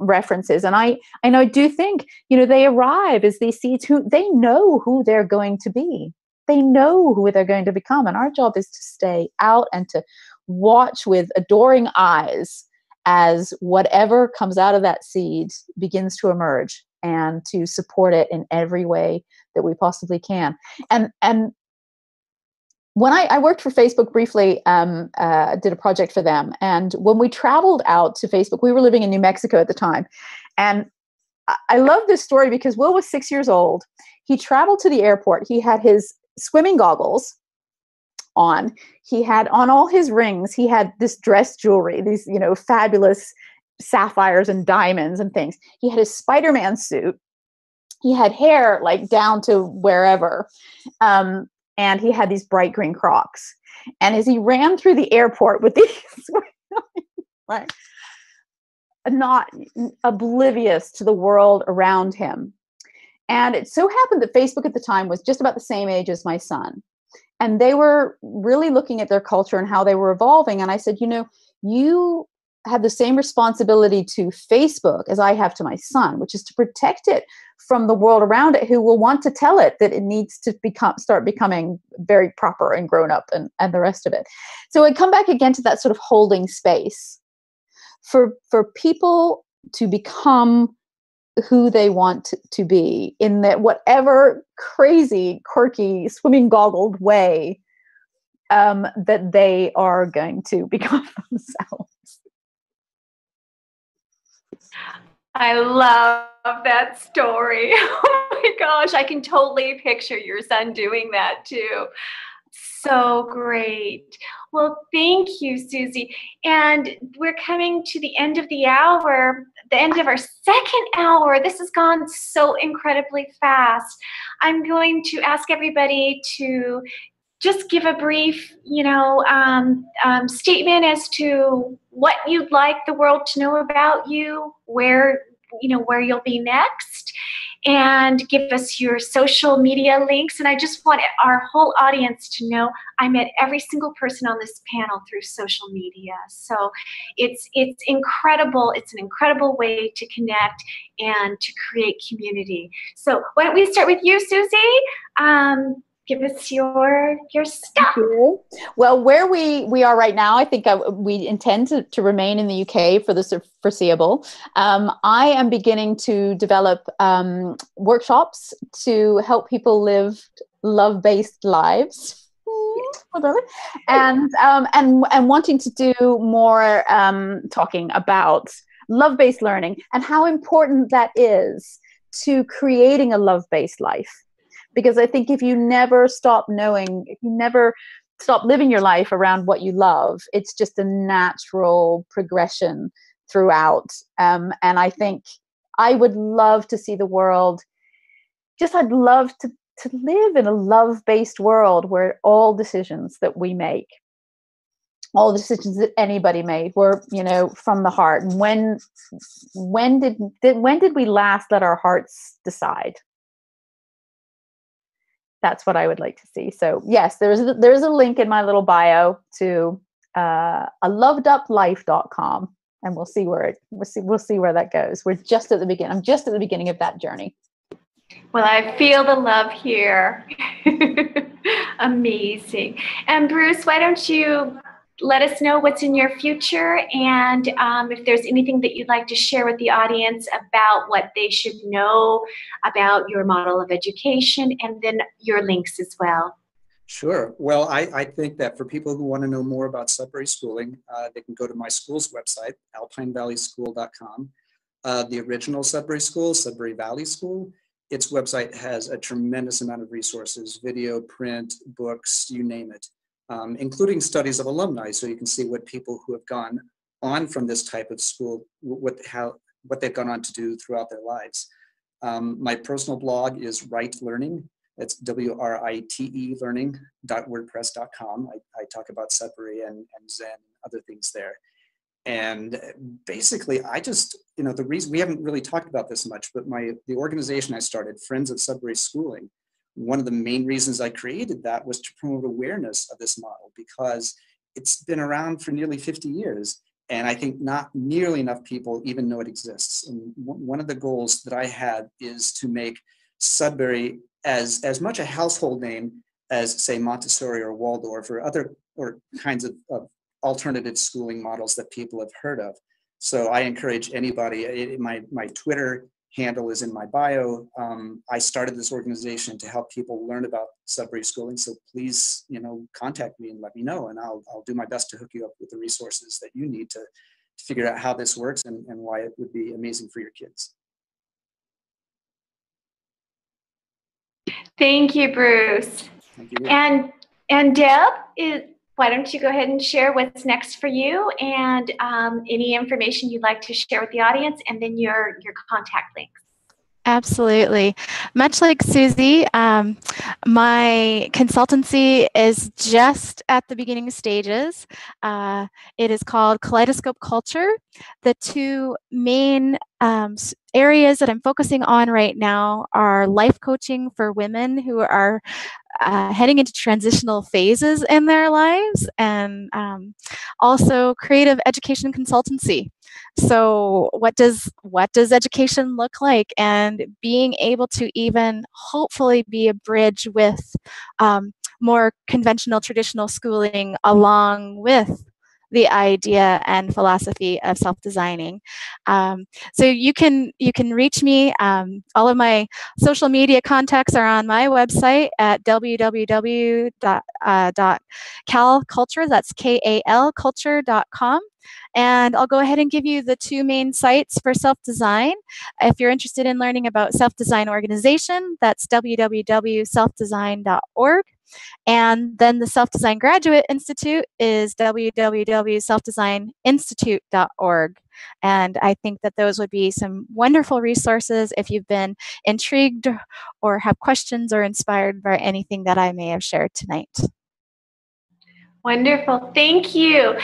E: references. And I do think, they arrive as these seeds who they know who they're going to be. They know who they're going to become. And our job is to stay out and to watch with adoring eyes as whatever comes out of that seed begins to emerge, and to support it in every way that we possibly can. And when I worked for Facebook briefly, did a project for them. And when we traveled out to Facebook, we were living in New Mexico at the time. And I love this story because Will was 6 years old. He traveled to the airport. He had his swimming goggles on. He had on all his rings. He had this dress jewelry, these, fabulous sapphires and diamonds and things. He had his Spider-Man suit. he had hair like down to wherever. And he had these bright green Crocs. And as he ran through the airport with these, right, not oblivious to the world around him. And it so happened that Facebook at the time was just about the same age as my son. And they were really looking at their culture and how they were evolving. And I said, you have the same responsibility to Facebook as I have to my son, which is to protect it from the world around it, who will want to tell it that it needs to start becoming very proper and grown up and the rest of it. So I come back again to that sort of holding space for people to become who they want to be in that whatever crazy, quirky, swimming goggled way that they are going to become themselves.
B: I love that story. Oh my gosh, I can totally picture your son doing that too. So great. Well, thank you, Susie. And we're coming to the end of the hour, the end of our second hour. This has gone so incredibly fast. I'm going to ask everybody to just give a brief, statement as to what you'd like the world to know about you, where you'll be next, and give us your social media links. And I just want our whole audience to know I met every single person on this panel through social media. So it's incredible. It's an incredible way to connect and to create community. So why don't we start with you, Susie? Give us your stuff.
E: Well, where we are right now, I think we intend to remain in the UK for the foreseeable. I am beginning to develop workshops to help people live love-based lives. Whatever. And wanting to do more talking about love-based learning and how important that is to creating a love-based life. Because I think if you never stop knowing, if you never stop living your life around what you love, it's just a natural progression throughout. And I think I would love to see the world, I'd love to live in a love-based world where all decisions that we make, all the decisions that anybody made were, from the heart. And when did we last let our hearts decide? That's what I would like to see. So yes, there's a link in my little bio to aloveduplife.com, and we'll see where that goes. We're just at the beginning. I'm just at the beginning of that journey.
B: Well, I feel the love here. Amazing. And Bruce, why don't you let us know what's in your future, and if there's anything that you'd like to share with the audience about what they should know about your model of education, and then your links as well.
D: Sure. Well, I think that for people who want to know more about Sudbury schooling, they can go to my school's website, alpinevalley.school.com. The original Sudbury School, Sudbury Valley School, its website has a tremendous amount of resources, video, print, books, you name it. Including studies of alumni, so you can see what people who have gone on from this type of school, what they've gone on to do throughout their lives. My personal blog is Write Learning. That's WRITE learning.wordpress.com. I talk about Sudbury and Zen and other things there. And basically, I just, the reason, we haven't really talked about this much, but the organization I started, Friends of Sudbury Schooling, one of the main reasons I created that was to promote awareness of this model, because it's been around for nearly 50 years. And I think not nearly enough people even know it exists. And one of the goals that I had is to make Sudbury as much a household name as, say, Montessori or Waldorf or other kinds of alternative schooling models that people have heard of. So I encourage anybody, my Twitter handle is in my bio. I started this organization to help people learn about Sudbury schooling. So please, contact me and let me know, and I'll do my best to hook you up with the resources that you need to figure out how this works and why it would be amazing for your kids.
B: Thank you, Bruce.
D: Thank you.
B: And Deb, why don't you go ahead and share what's next for you, and any information you'd like to share with the audience, and then your contact links.
C: Absolutely. Much like Susie, my consultancy is just at the beginning stages. It is called Kaleidoscope Culture. The two main areas that I'm focusing on right now are life coaching for women who are heading into transitional phases in their lives, and also creative education consultancy. So what does education look like, and being able to even hopefully be a bridge with more conventional traditional schooling along with the idea and philosophy of self-designing. So you can reach me. All of my social media contacts are on my website at www.calculture, that's KAL culture.com. And I'll go ahead and give you the two main sites for self-design. If you're interested in learning about self-design organization, that's www.selfdesign.org. And then the Self-Design Graduate Institute is www.selfdesigninstitute.org. And I think that those would be some wonderful resources if you've been intrigued or have questions or inspired by anything that I may have shared tonight.
B: Wonderful, thank you.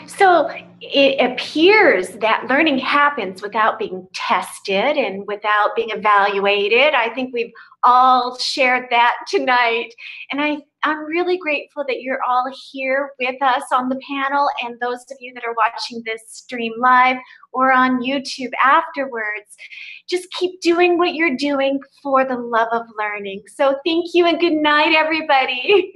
B: So it appears that learning happens without being tested and without being evaluated. I think we've all shared that tonight. And I'm really grateful that you're all here with us on the panel, and those of you that are watching this stream live or on YouTube afterwards. Just keep doing what you're doing for the love of learning. So thank you and good night, everybody.